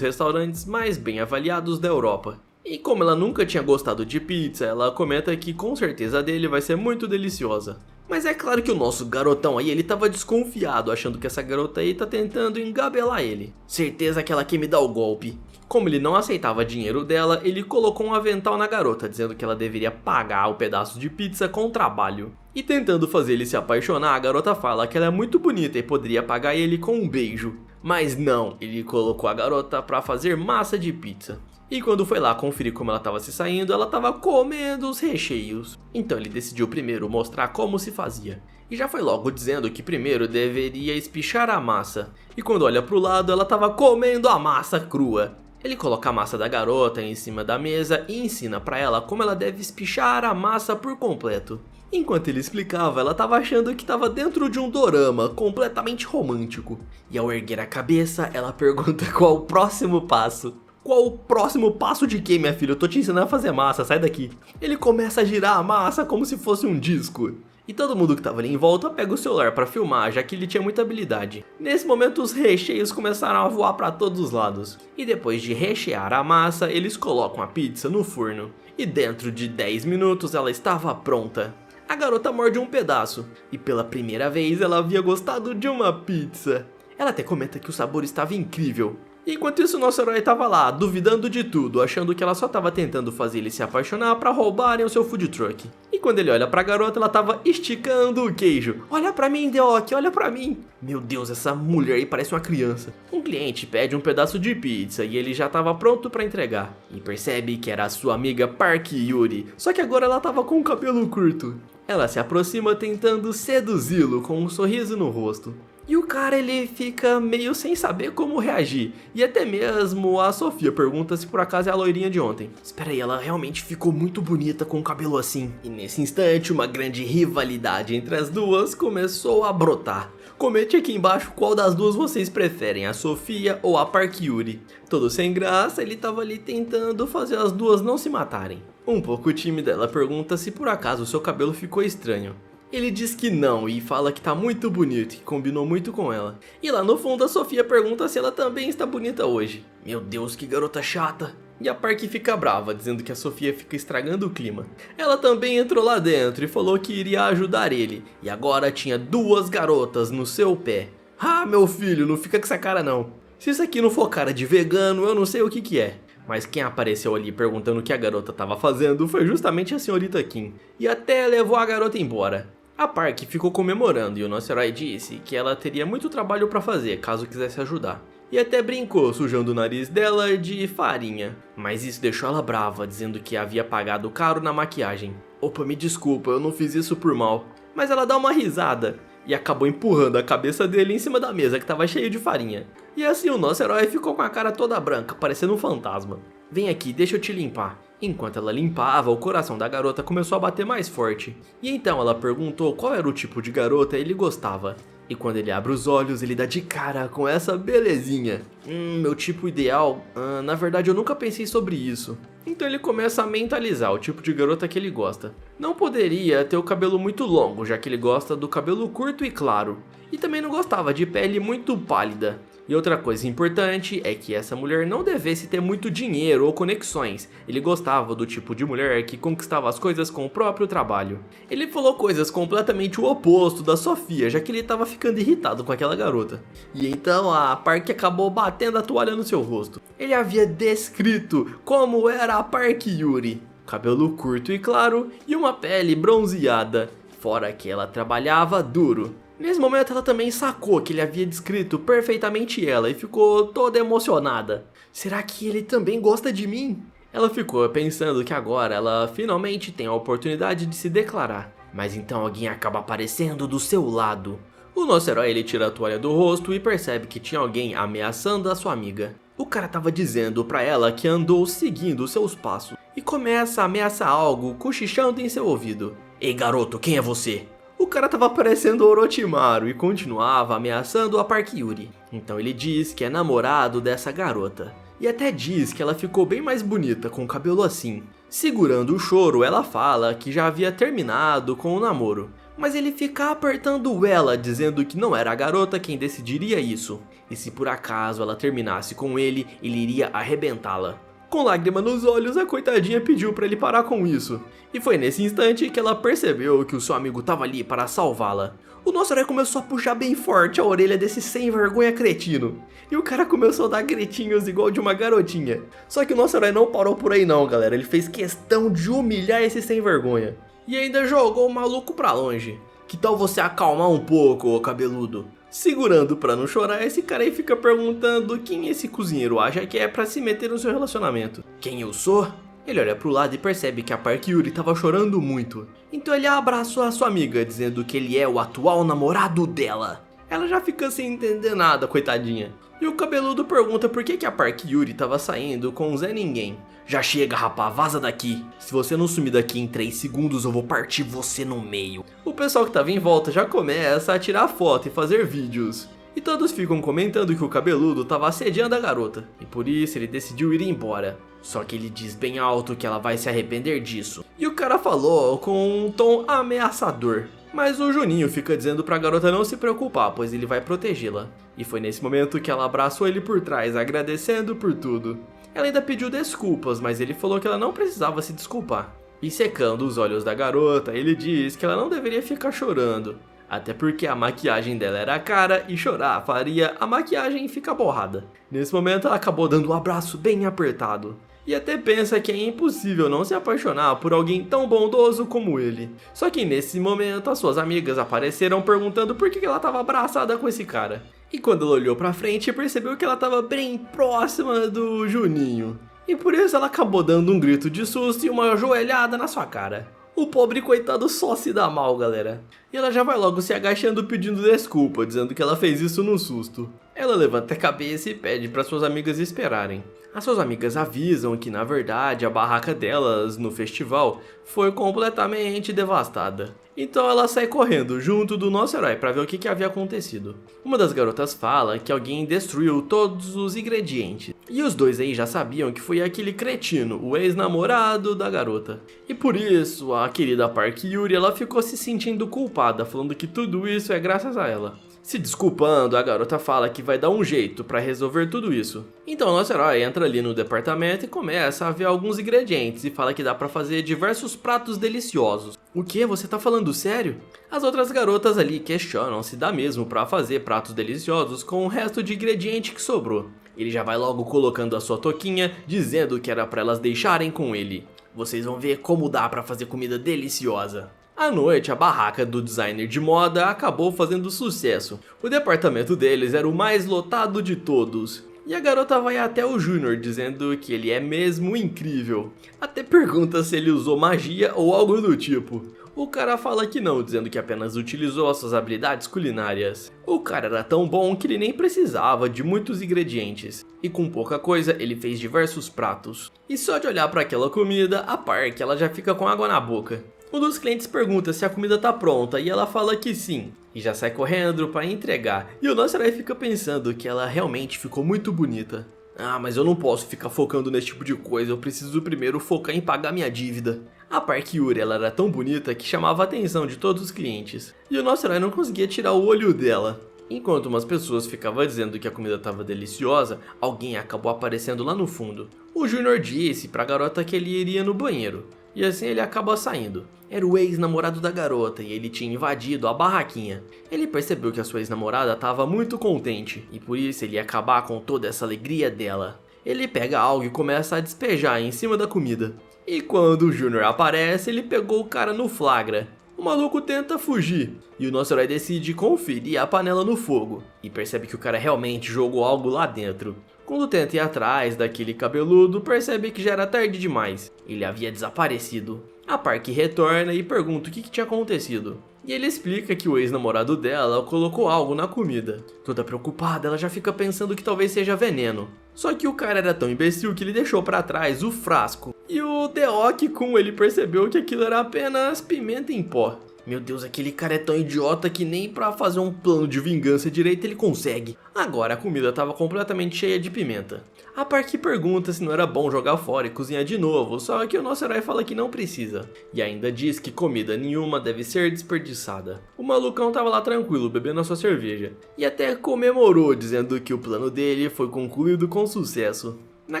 restaurantes mais bem avaliados da Europa. E como ela nunca tinha gostado de pizza, ela comenta que com certeza a dele vai ser muito deliciosa. Mas é claro que o nosso garotão aí, ele tava desconfiado, achando que essa garota aí tá tentando engabelar ele. Certeza que ela quer me dar o golpe. Como ele não aceitava dinheiro dela, ele colocou um avental na garota, dizendo que ela deveria pagar o pedaço de pizza com trabalho. E tentando fazer ele se apaixonar, a garota fala que ela é muito bonita e poderia pagar ele com um beijo. Mas não, ele colocou a garota pra fazer massa de pizza. E quando foi lá conferir como ela estava se saindo, ela estava comendo os recheios. Então ele decidiu primeiro mostrar como se fazia. E já foi logo dizendo que primeiro deveria espichar a massa. E quando olha pro lado, ela estava comendo a massa crua. Ele coloca a massa da garota em cima da mesa e ensina pra ela como ela deve espichar a massa por completo. Enquanto ele explicava, ela estava achando que estava dentro de um dorama completamente romântico. E ao erguer a cabeça, ela pergunta qual o próximo passo. Qual o próximo passo de quê, minha filha? Eu tô te ensinando a fazer massa, sai daqui. Ele começa a girar a massa como se fosse um disco. E todo mundo que tava ali em volta pega o celular pra filmar, já que ele tinha muita habilidade. Nesse momento os recheios começaram a voar pra todos os lados. E depois de rechear a massa, eles colocam a pizza no forno. E dentro de 10 minutos ela estava pronta. A garota morde um pedaço. E pela primeira vez ela havia gostado de uma pizza. Ela até comenta que o sabor estava incrível. Enquanto isso, nosso herói tava lá, duvidando de tudo, achando que ela só tava tentando fazer ele se apaixonar pra roubarem o seu food truck. E quando ele olha pra garota, ela tava esticando o queijo. Olha pra mim, Deok, olha pra mim. Meu Deus, essa mulher aí parece uma criança. Um cliente pede um pedaço de pizza e ele já tava pronto pra entregar. E percebe que era a sua amiga Park Yuri, só que agora ela tava com o cabelo curto. Ela se aproxima tentando seduzi-lo com um sorriso no rosto. E o cara, ele fica meio sem saber como reagir. E até mesmo a Sofia pergunta se por acaso é a loirinha de ontem. Espera aí, ela realmente ficou muito bonita com o cabelo assim. E nesse instante, uma grande rivalidade entre as duas começou a brotar. Comente aqui embaixo qual das duas vocês preferem, a Sofia ou a Park Yuri. Todo sem graça, ele tava ali tentando fazer as duas não se matarem. Um pouco tímida, ela pergunta se por acaso o seu cabelo ficou estranho. Ele diz que não e fala que tá muito bonito e que combinou muito com ela. E lá no fundo a Sofia pergunta se ela também está bonita hoje. Meu Deus, que garota chata. E a Park fica brava, dizendo que a Sofia fica estragando o clima. Ela também entrou lá dentro e falou que iria ajudar ele. E agora tinha duas garotas no seu pé. Ah, meu filho, não fica com essa cara não. Se isso aqui não for cara de vegano, eu não sei o que é. Mas quem apareceu ali perguntando o que a garota estava fazendo foi justamente a senhorita Kim. E até levou a garota embora. A Park ficou comemorando e o nosso herói disse que ela teria muito trabalho para fazer caso quisesse ajudar. E até brincou, sujando o nariz dela de farinha. Mas isso deixou ela brava, dizendo que havia pagado caro na maquiagem. Opa, me desculpa, eu não fiz isso por mal. Mas ela dá uma risada e acabou empurrando a cabeça dele em cima da mesa que estava cheia de farinha. E assim o nosso herói ficou com a cara toda branca, parecendo um fantasma. Vem aqui, deixa eu te limpar. Enquanto ela limpava, o coração da garota começou a bater mais forte. E então ela perguntou qual era o tipo de garota ele gostava. E quando ele abre os olhos, ele dá de cara com essa belezinha. Meu tipo ideal? Na verdade eu nunca pensei sobre isso. Então ele começa a mentalizar o tipo de garota que ele gosta. Não poderia ter o cabelo muito longo, já que ele gosta do cabelo curto e claro. E também não gostava de pele muito pálida. E outra coisa importante é que essa mulher não devesse ter muito dinheiro ou conexões. Ele gostava do tipo de mulher que conquistava as coisas com o próprio trabalho. Ele falou coisas completamente o oposto da Sofia, já que ele estava ficando irritado com aquela garota. E então a Park acabou batendo a toalha no seu rosto. Ele havia descrito como era a Park Yuri. Cabelo curto e claro e uma pele bronzeada. Fora que ela trabalhava duro. Nesse momento ela também sacou que ele havia descrito perfeitamente ela e ficou toda emocionada. Será que ele também gosta de mim? Ela ficou pensando que agora ela finalmente tem a oportunidade de se declarar. Mas então alguém acaba aparecendo do seu lado. O nosso herói ele tira a toalha do rosto e percebe que tinha alguém ameaçando a sua amiga. O cara tava dizendo pra ela que andou seguindo seus passos e começa a ameaçar algo cochichando em seu ouvido. Ei garoto, quem é você? O cara tava parecendo Orochimaru e continuava ameaçando a Park Yuri. Então ele diz que é namorado dessa garota. E até diz que ela ficou bem mais bonita com o cabelo assim. Segurando o choro, ela fala que já havia terminado com o namoro. Mas ele fica apertando ela, dizendo que não era a garota quem decidiria isso. E se por acaso ela terminasse com ele, ele iria arrebentá-la. Com lágrima nos olhos, a coitadinha pediu pra ele parar com isso. E foi nesse instante que ela percebeu que o seu amigo tava ali para salvá-la. O nosso herói começou a puxar bem forte a orelha desse sem vergonha cretino. E o cara começou a dar gritinhos igual de uma garotinha. Só que o nosso herói não parou por aí não, galera. Ele fez questão de humilhar esse sem vergonha. E ainda jogou o maluco pra longe. Que tal você acalmar um pouco, ô cabeludo? Segurando pra não chorar, esse cara aí fica perguntando quem esse cozinheiro acha que é pra se meter no seu relacionamento. Quem eu sou? Ele olha pro lado e percebe que a Park Yuri tava chorando muito. Então ele abraçou a sua amiga, dizendo que ele é o atual namorado dela. Ela já fica sem entender nada, coitadinha. E o cabeludo pergunta por que a Park Yuri tava saindo com o Zé Ninguém. Já chega, rapá, vaza daqui. Se você não sumir daqui em 3 segundos, eu vou partir você no meio. O pessoal que tava em volta já começa a tirar foto e fazer vídeos. E todos ficam comentando que o cabeludo tava assediando a garota. E por isso ele decidiu ir embora. Só que ele diz bem alto que ela vai se arrepender disso. E o cara falou com um tom ameaçador. Mas o Juninho fica dizendo pra garota não se preocupar, pois ele vai protegê-la. E foi nesse momento que ela abraçou ele por trás, agradecendo por tudo. Ela ainda pediu desculpas, mas ele falou que ela não precisava se desculpar. E secando os olhos da garota, ele diz que ela não deveria ficar chorando. Até porque a maquiagem dela era cara e chorar faria a maquiagem ficar borrada. Nesse momento ela acabou dando um abraço bem apertado. E até pensa que é impossível não se apaixonar por alguém tão bondoso como ele. Só que nesse momento as suas amigas apareceram perguntando por que ela estava abraçada com esse cara. E quando ela olhou pra frente percebeu que ela estava bem próxima do Juninho. E por isso ela acabou dando um grito de susto e uma joelhada na sua cara. O pobre coitado só se dá mal, galera. E ela já vai logo se agachando pedindo desculpa, dizendo que ela fez isso no susto. Ela levanta a cabeça e pede para suas amigas esperarem. As suas amigas avisam que na verdade a barraca delas no festival foi completamente devastada. Então ela sai correndo junto do nosso herói para ver o que havia acontecido. Uma das garotas fala que alguém destruiu todos os ingredientes. E os dois aí já sabiam que foi aquele cretino, o ex-namorado da garota. E por isso a querida Park Yuri ela ficou se sentindo culpada, falando que tudo isso é graças a ela. Se desculpando, a garota fala que vai dar um jeito pra resolver tudo isso. Então nosso herói entra ali no departamento e começa a ver alguns ingredientes e fala que dá pra fazer diversos pratos deliciosos. O que? Você tá falando sério? As outras garotas ali questionam se dá mesmo pra fazer pratos deliciosos com o resto de ingrediente que sobrou. Ele já vai logo colocando a sua toquinha, dizendo que era pra elas deixarem com ele. Vocês vão ver como dá pra fazer comida deliciosa. À noite, a barraca do designer de moda acabou fazendo sucesso. O departamento deles era o mais lotado de todos. E a garota vai até o Junior dizendo que ele é mesmo incrível. Até pergunta se ele usou magia ou algo do tipo. O cara fala que não, dizendo que apenas utilizou as suas habilidades culinárias. O cara era tão bom que ele nem precisava de muitos ingredientes. E com pouca coisa, ele fez diversos pratos. E só de olhar para aquela comida, a Park ela já fica com água na boca. Um dos clientes pergunta se a comida tá pronta e ela fala que sim, e já sai correndo para entregar. E o nosso herói fica pensando que ela realmente ficou muito bonita. Ah, mas eu não posso ficar focando nesse tipo de coisa, eu preciso primeiro focar em pagar minha dívida. A Park Yuri ela era tão bonita que chamava a atenção de todos os clientes. E o nosso herói não conseguia tirar o olho dela. Enquanto umas pessoas ficavam dizendo que a comida estava deliciosa, alguém acabou aparecendo lá no fundo. O Junior disse pra garota que ele iria no banheiro. E assim ele acaba saindo. Era o ex-namorado da garota e ele tinha invadido a barraquinha. Ele percebeu que a sua ex-namorada estava muito contente e por isso ele ia acabar com toda essa alegria dela. Ele pega algo e começa a despejar em cima da comida. E quando o Junior aparece, ele pegou o cara no flagra. O maluco tenta fugir e o nosso herói decide conferir a panela no fogo e percebe que o cara realmente jogou algo lá dentro. Quando tenta ir atrás daquele cabeludo, percebe que já era tarde demais. Ele havia desaparecido. A Park retorna e pergunta o que tinha acontecido. E ele explica que o ex-namorado dela colocou algo na comida. Toda preocupada, ela já fica pensando que talvez seja veneno. Só que o cara era tão imbecil que ele deixou pra trás o frasco. E o Deok-kun ele percebeu que aquilo era apenas pimenta em pó. Meu Deus, aquele cara é tão idiota que nem pra fazer um plano de vingança direito ele consegue. Agora a comida estava completamente cheia de pimenta. A Park pergunta se não era bom jogar fora e cozinhar de novo, só que o nosso herói fala que não precisa. E ainda diz que comida nenhuma deve ser desperdiçada. O malucão tava lá tranquilo, bebendo a sua cerveja. E até comemorou, dizendo que o plano dele foi concluído com sucesso. Na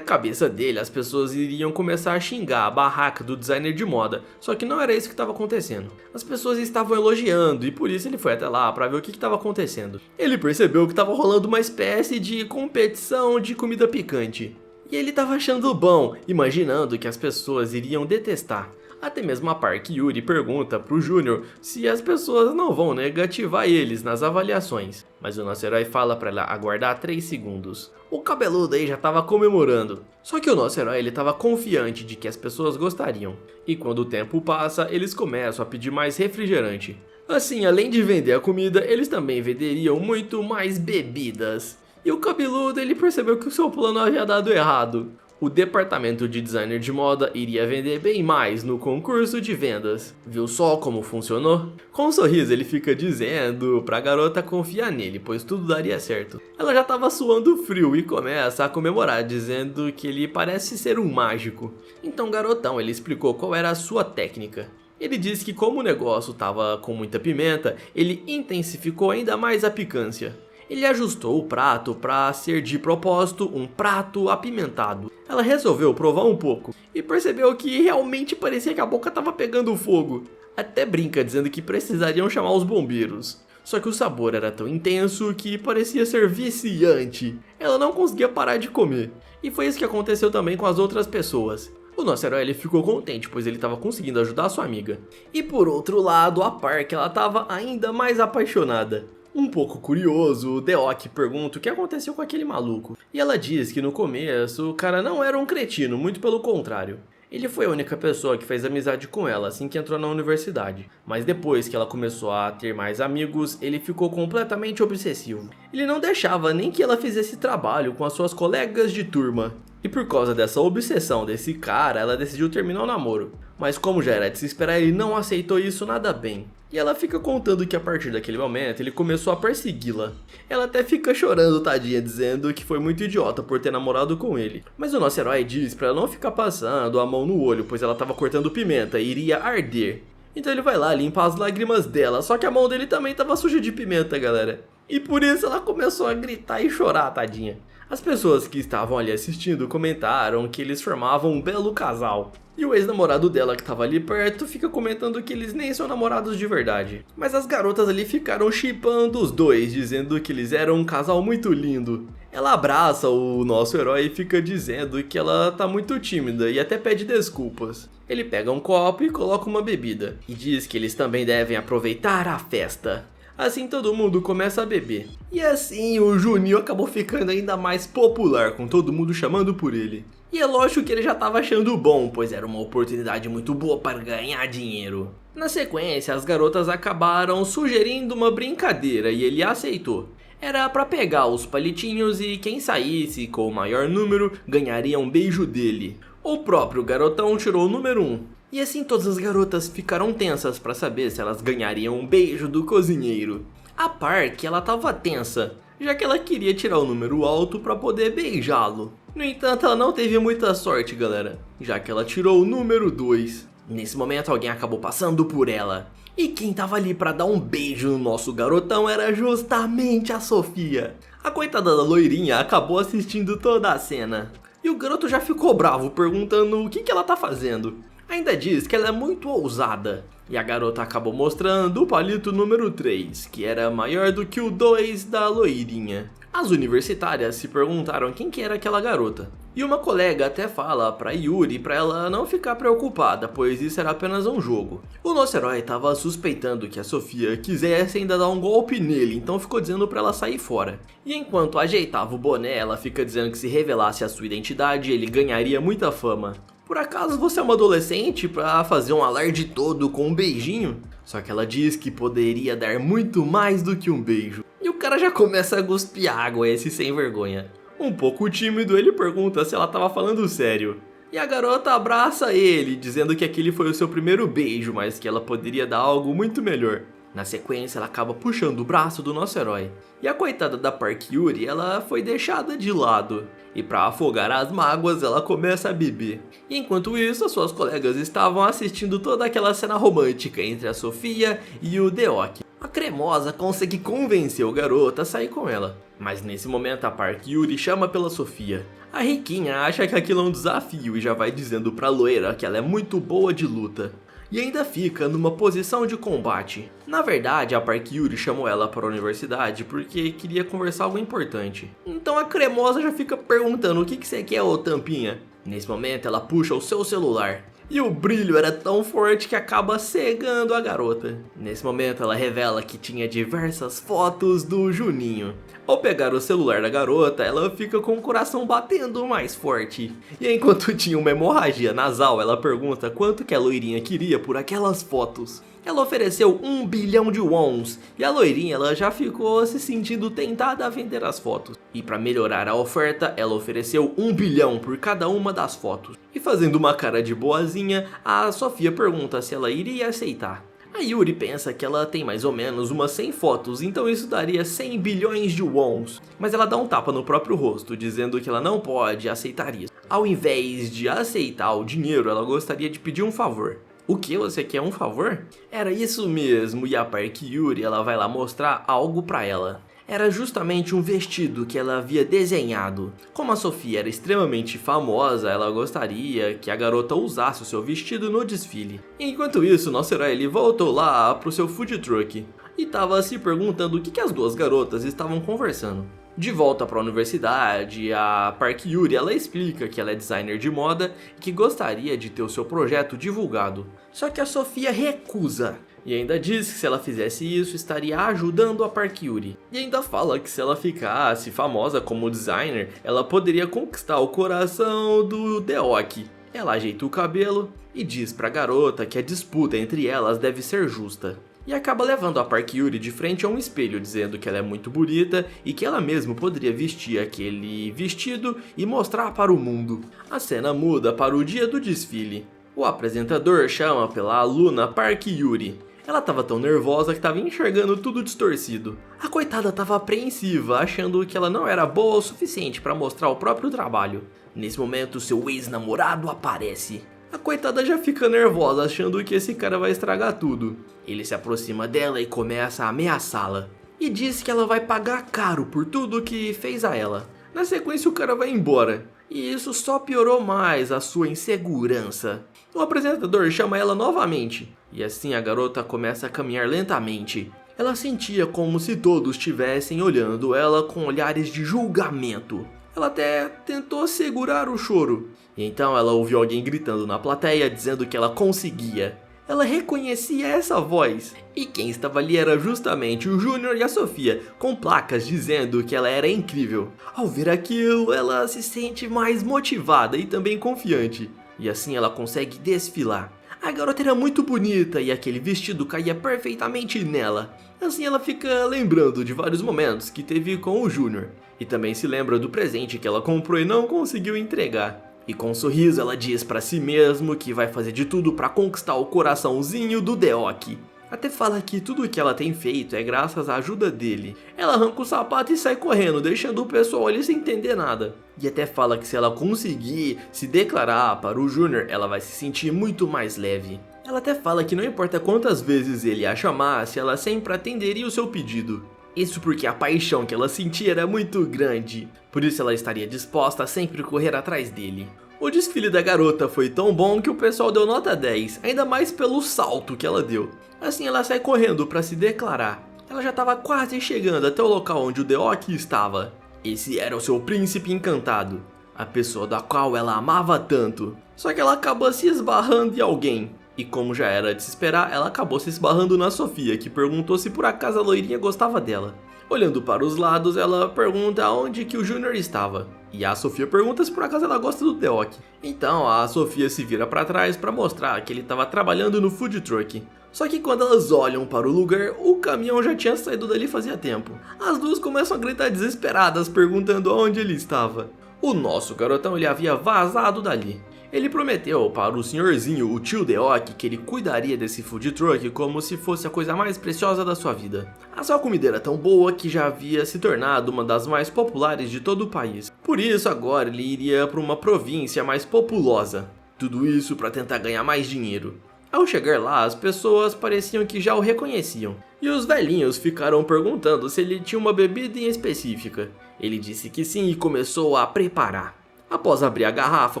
cabeça dele, as pessoas iriam começar a xingar a barraca do designer de moda, só que não era isso que estava acontecendo. As pessoas estavam elogiando e por isso ele foi até lá para ver o que estava acontecendo. Ele percebeu que estava rolando uma espécie de competição de comida picante. E ele estava achando bom, imaginando que as pessoas iriam detestar. Até mesmo a Park Yuri pergunta pro Junior se as pessoas não vão negativar eles nas avaliações. Mas o nosso herói fala pra ela aguardar 3 segundos. O cabeludo aí já tava comemorando. Só que o nosso herói ele tava confiante de que as pessoas gostariam. E quando o tempo passa, eles começam a pedir mais refrigerante. Assim, além de vender a comida, eles também venderiam muito mais bebidas. E o cabeludo ele percebeu que o seu plano havia dado errado. O departamento de designer de moda iria vender bem mais no concurso de vendas. Viu só como funcionou? Com um sorriso ele fica dizendo pra garota confiar nele, pois tudo daria certo. Ela já tava suando frio e começa a comemorar, dizendo que ele parece ser um mágico. Então garotão, ele explicou qual era a sua técnica. Ele disse que como o negócio tava com muita pimenta, ele intensificou ainda mais a picância. Ele ajustou o prato para ser de propósito um prato apimentado. Ela resolveu provar um pouco e percebeu que realmente parecia que a boca estava pegando fogo. Até brinca dizendo que precisariam chamar os bombeiros. Só que o sabor era tão intenso que parecia ser viciante. Ela não conseguia parar de comer. E foi isso que aconteceu também com as outras pessoas. O nosso herói ele ficou contente, pois ele estava conseguindo ajudar a sua amiga. E por outro lado, a Park ela estava ainda mais apaixonada. Um pouco curioso, o Deok pergunta o que aconteceu com aquele maluco. E ela diz que no começo o cara não era um cretino, muito pelo contrário. Ele foi a única pessoa que fez amizade com ela assim que entrou na universidade. Mas depois que ela começou a ter mais amigos, ele ficou completamente obsessivo. Ele não deixava nem que ela fizesse trabalho com as suas colegas de turma. E por causa dessa obsessão desse cara, ela decidiu terminar o namoro. Mas como já era de se esperar, ele não aceitou isso nada bem. E ela fica contando que a partir daquele momento ele começou a persegui-la. Ela até fica chorando, tadinha, dizendo que foi muito idiota por ter namorado com ele. Mas o nosso herói diz pra ela não ficar passando a mão no olho, pois ela tava cortando pimenta e iria arder. Então ele vai lá limpar as lágrimas dela, só que a mão dele também tava suja de pimenta, galera. E por isso ela começou a gritar e chorar, tadinha. As pessoas que estavam ali assistindo comentaram que eles formavam um belo casal. E o ex-namorado dela que tava ali perto fica comentando que eles nem são namorados de verdade. Mas as garotas ali ficaram shippando os dois, dizendo que eles eram um casal muito lindo. Ela abraça o nosso herói e fica dizendo que ela tá muito tímida e até pede desculpas. Ele pega um copo e coloca uma bebida. E diz que eles também devem aproveitar a festa. Assim todo mundo começa a beber. E assim o Juninho acabou ficando ainda mais popular, com todo mundo chamando por ele. E é lógico que ele já estava achando bom, pois era uma oportunidade muito boa para ganhar dinheiro. Na sequência, as garotas acabaram sugerindo uma brincadeira e ele aceitou. Era para pegar os palitinhos e quem saísse com o maior número ganharia um beijo dele. O próprio garotão tirou o número 1. E assim todas as garotas ficaram tensas para saber se elas ganhariam um beijo do cozinheiro. A Park, ela tava tensa, já que ela queria tirar o número alto para poder beijá-lo. No entanto, ela não teve muita sorte, galera, já que ela tirou o número 2. Nesse momento, alguém acabou passando por ela. E quem tava ali para dar um beijo no nosso garotão era justamente a Sofia. A coitada da loirinha acabou assistindo toda a cena. E o garoto já ficou bravo, perguntando o que ela tá fazendo. Ainda diz que ela é muito ousada. E a garota acabou mostrando o palito número 3, que era maior do que o 2 da loirinha. As universitárias se perguntaram quem que era aquela garota. E uma colega até fala pra Yuri pra ela não ficar preocupada, pois isso era apenas um jogo. O nosso herói tava suspeitando que a Sofia quisesse ainda dar um golpe nele, então ficou dizendo pra ela sair fora. E enquanto ajeitava o boné, ela fica dizendo que se revelasse a sua identidade, ele ganharia muita fama. Por acaso você é uma adolescente pra fazer um alarde todo com um beijinho? Só que ela diz que poderia dar muito mais do que um beijo. E o cara já começa a cuspir água, esse sem vergonha. Um pouco tímido, ele pergunta se ela tava falando sério. E a garota abraça ele, dizendo que aquele foi o seu primeiro beijo, mas que ela poderia dar algo muito melhor. Na sequência, ela acaba puxando o braço do nosso herói. E a coitada da Park Yuri, ela foi deixada de lado. E para afogar as mágoas, ela começa a beber. E enquanto isso, as suas colegas estavam assistindo toda aquela cena romântica entre a Sofia e o Deok. A cremosa consegue convencer o garoto a sair com ela. Mas nesse momento, a Park Yuri chama pela Sofia. A riquinha acha que aquilo é um desafio e já vai dizendo pra loira que ela é muito boa de luta. E ainda fica numa posição de combate. Na verdade, a Park Yuri chamou ela para a universidade porque queria conversar algo importante. Então a cremosa já fica perguntando o que você quer, ô tampinha? Nesse momento ela puxa o seu celular. E o brilho era tão forte que acaba cegando a garota. Nesse momento ela revela que tinha diversas fotos do Juninho. Ao pegar o celular da garota, ela fica com o coração batendo mais forte. E enquanto tinha uma hemorragia nasal, ela pergunta quanto que a loirinha queria por aquelas fotos. Ela ofereceu 1 bilhão de wons, e a loirinha ela já ficou se sentindo tentada a vender as fotos. E para melhorar a oferta, ela ofereceu 1 bilhão por cada uma das fotos. E fazendo uma cara de boazinha, a Sofia pergunta se ela iria aceitar. A Yuri pensa que ela tem mais ou menos umas 100 fotos, então isso daria 100 bilhões de wons. Mas ela dá um tapa no próprio rosto, dizendo que ela não pode aceitar isso. Ao invés de aceitar o dinheiro, ela gostaria de pedir um favor. O que? Você quer um favor? Era isso mesmo, e a Park Yuri ela vai lá mostrar algo pra ela. era justamente um vestido que ela havia desenhado. Como a Sofia era extremamente famosa, ela gostaria que a garota usasse o seu vestido no desfile. Enquanto isso, nosso herói ele voltou lá pro seu food truck e estava se perguntando o que as duas garotas estavam conversando. De volta para a universidade, a Park Yuri ela explica que ela é designer de moda e que gostaria de ter o seu projeto divulgado. Só que a Sofia recusa. E ainda diz que se ela fizesse isso, estaria ajudando a Park Yuri. E ainda fala que se ela ficasse famosa como designer, ela poderia conquistar o coração do Deok. Ela ajeita o cabelo e diz pra garota que a disputa entre elas deve ser justa. E acaba levando a Park Yuri de frente a um espelho, dizendo que ela é muito bonita e que ela mesma poderia vestir aquele vestido e mostrar para o mundo. A cena muda para o dia do desfile. O apresentador chama pela aluna Park Yuri. Ela estava tão nervosa que estava enxergando tudo distorcido. A coitada estava apreensiva, achando que ela não era boa o suficiente para mostrar o próprio trabalho. Nesse momento, seu ex-namorado aparece. A coitada já fica nervosa, achando que esse cara vai estragar tudo. Ele se aproxima dela e começa a ameaçá-la. E diz que ela vai pagar caro por tudo que fez a ela. Na sequência, o cara vai embora. E isso só piorou mais a sua insegurança. O apresentador chama ela novamente. E assim a garota começa a caminhar lentamente. Ela sentia como se todos estivessem olhando ela com olhares de julgamento. Ela até tentou segurar o choro. E então ela ouviu alguém gritando na plateia dizendo que ela conseguia. Ela reconhecia essa voz. E quem estava ali era justamente o Júnior e a Sofia, com placas dizendo que ela era incrível. Ao ver aquilo, ela se sente mais motivada e também confiante. E assim ela consegue desfilar. A garota era muito bonita e aquele vestido caía perfeitamente nela. Assim ela fica lembrando de vários momentos que teve com o Júnior. E também se lembra do presente que ela comprou e não conseguiu entregar. E com um sorriso ela diz pra si mesmo que vai fazer de tudo pra conquistar o coraçãozinho do Deok. Até fala que tudo o que ela tem feito é graças à ajuda dele. Ela arranca o sapato e sai correndo, deixando o pessoal ali sem entender nada. E até fala que se ela conseguir se declarar para o Júnior, ela vai se sentir muito mais leve. Ela até fala que não importa quantas vezes ele a chamasse, ela sempre atenderia o seu pedido. Isso porque a paixão que ela sentia era muito grande, por isso ela estaria disposta a sempre correr atrás dele. O desfile da garota foi tão bom que o pessoal deu nota 10, ainda mais pelo salto que ela deu. Assim ela sai correndo para se declarar. Ela já estava quase chegando até o local onde o Deok estava. Esse era o seu príncipe encantado, a pessoa da qual ela amava tanto. Só que ela acabou se esbarrando em alguém. E como já era de se esperar, ela acabou se esbarrando na Sofia, que perguntou se por acaso a loirinha gostava dela. Olhando para os lados, ela pergunta onde que o Júnior estava. E a Sofia pergunta se por acaso ela gosta do Deok. Então a Sofia se vira para trás para mostrar que ele estava trabalhando no food truck. Só que quando elas olham para o lugar, o caminhão já tinha saído dali fazia tempo. As duas começam a gritar desesperadas, perguntando onde ele estava. O nosso garotão ele havia vazado dali. Ele prometeu para o senhorzinho, o tio Deok, que ele cuidaria desse food truck como se fosse a coisa mais preciosa da sua vida. A sua comida era tão boa que já havia se tornado uma das mais populares de todo o país. Por isso agora ele iria para uma província mais populosa. Tudo isso para tentar ganhar mais dinheiro. Ao chegar lá, as pessoas pareciam que já o reconheciam. E os velhinhos ficaram perguntando se ele tinha uma bebida em específica. Ele disse que sim e começou a preparar. Após abrir a garrafa,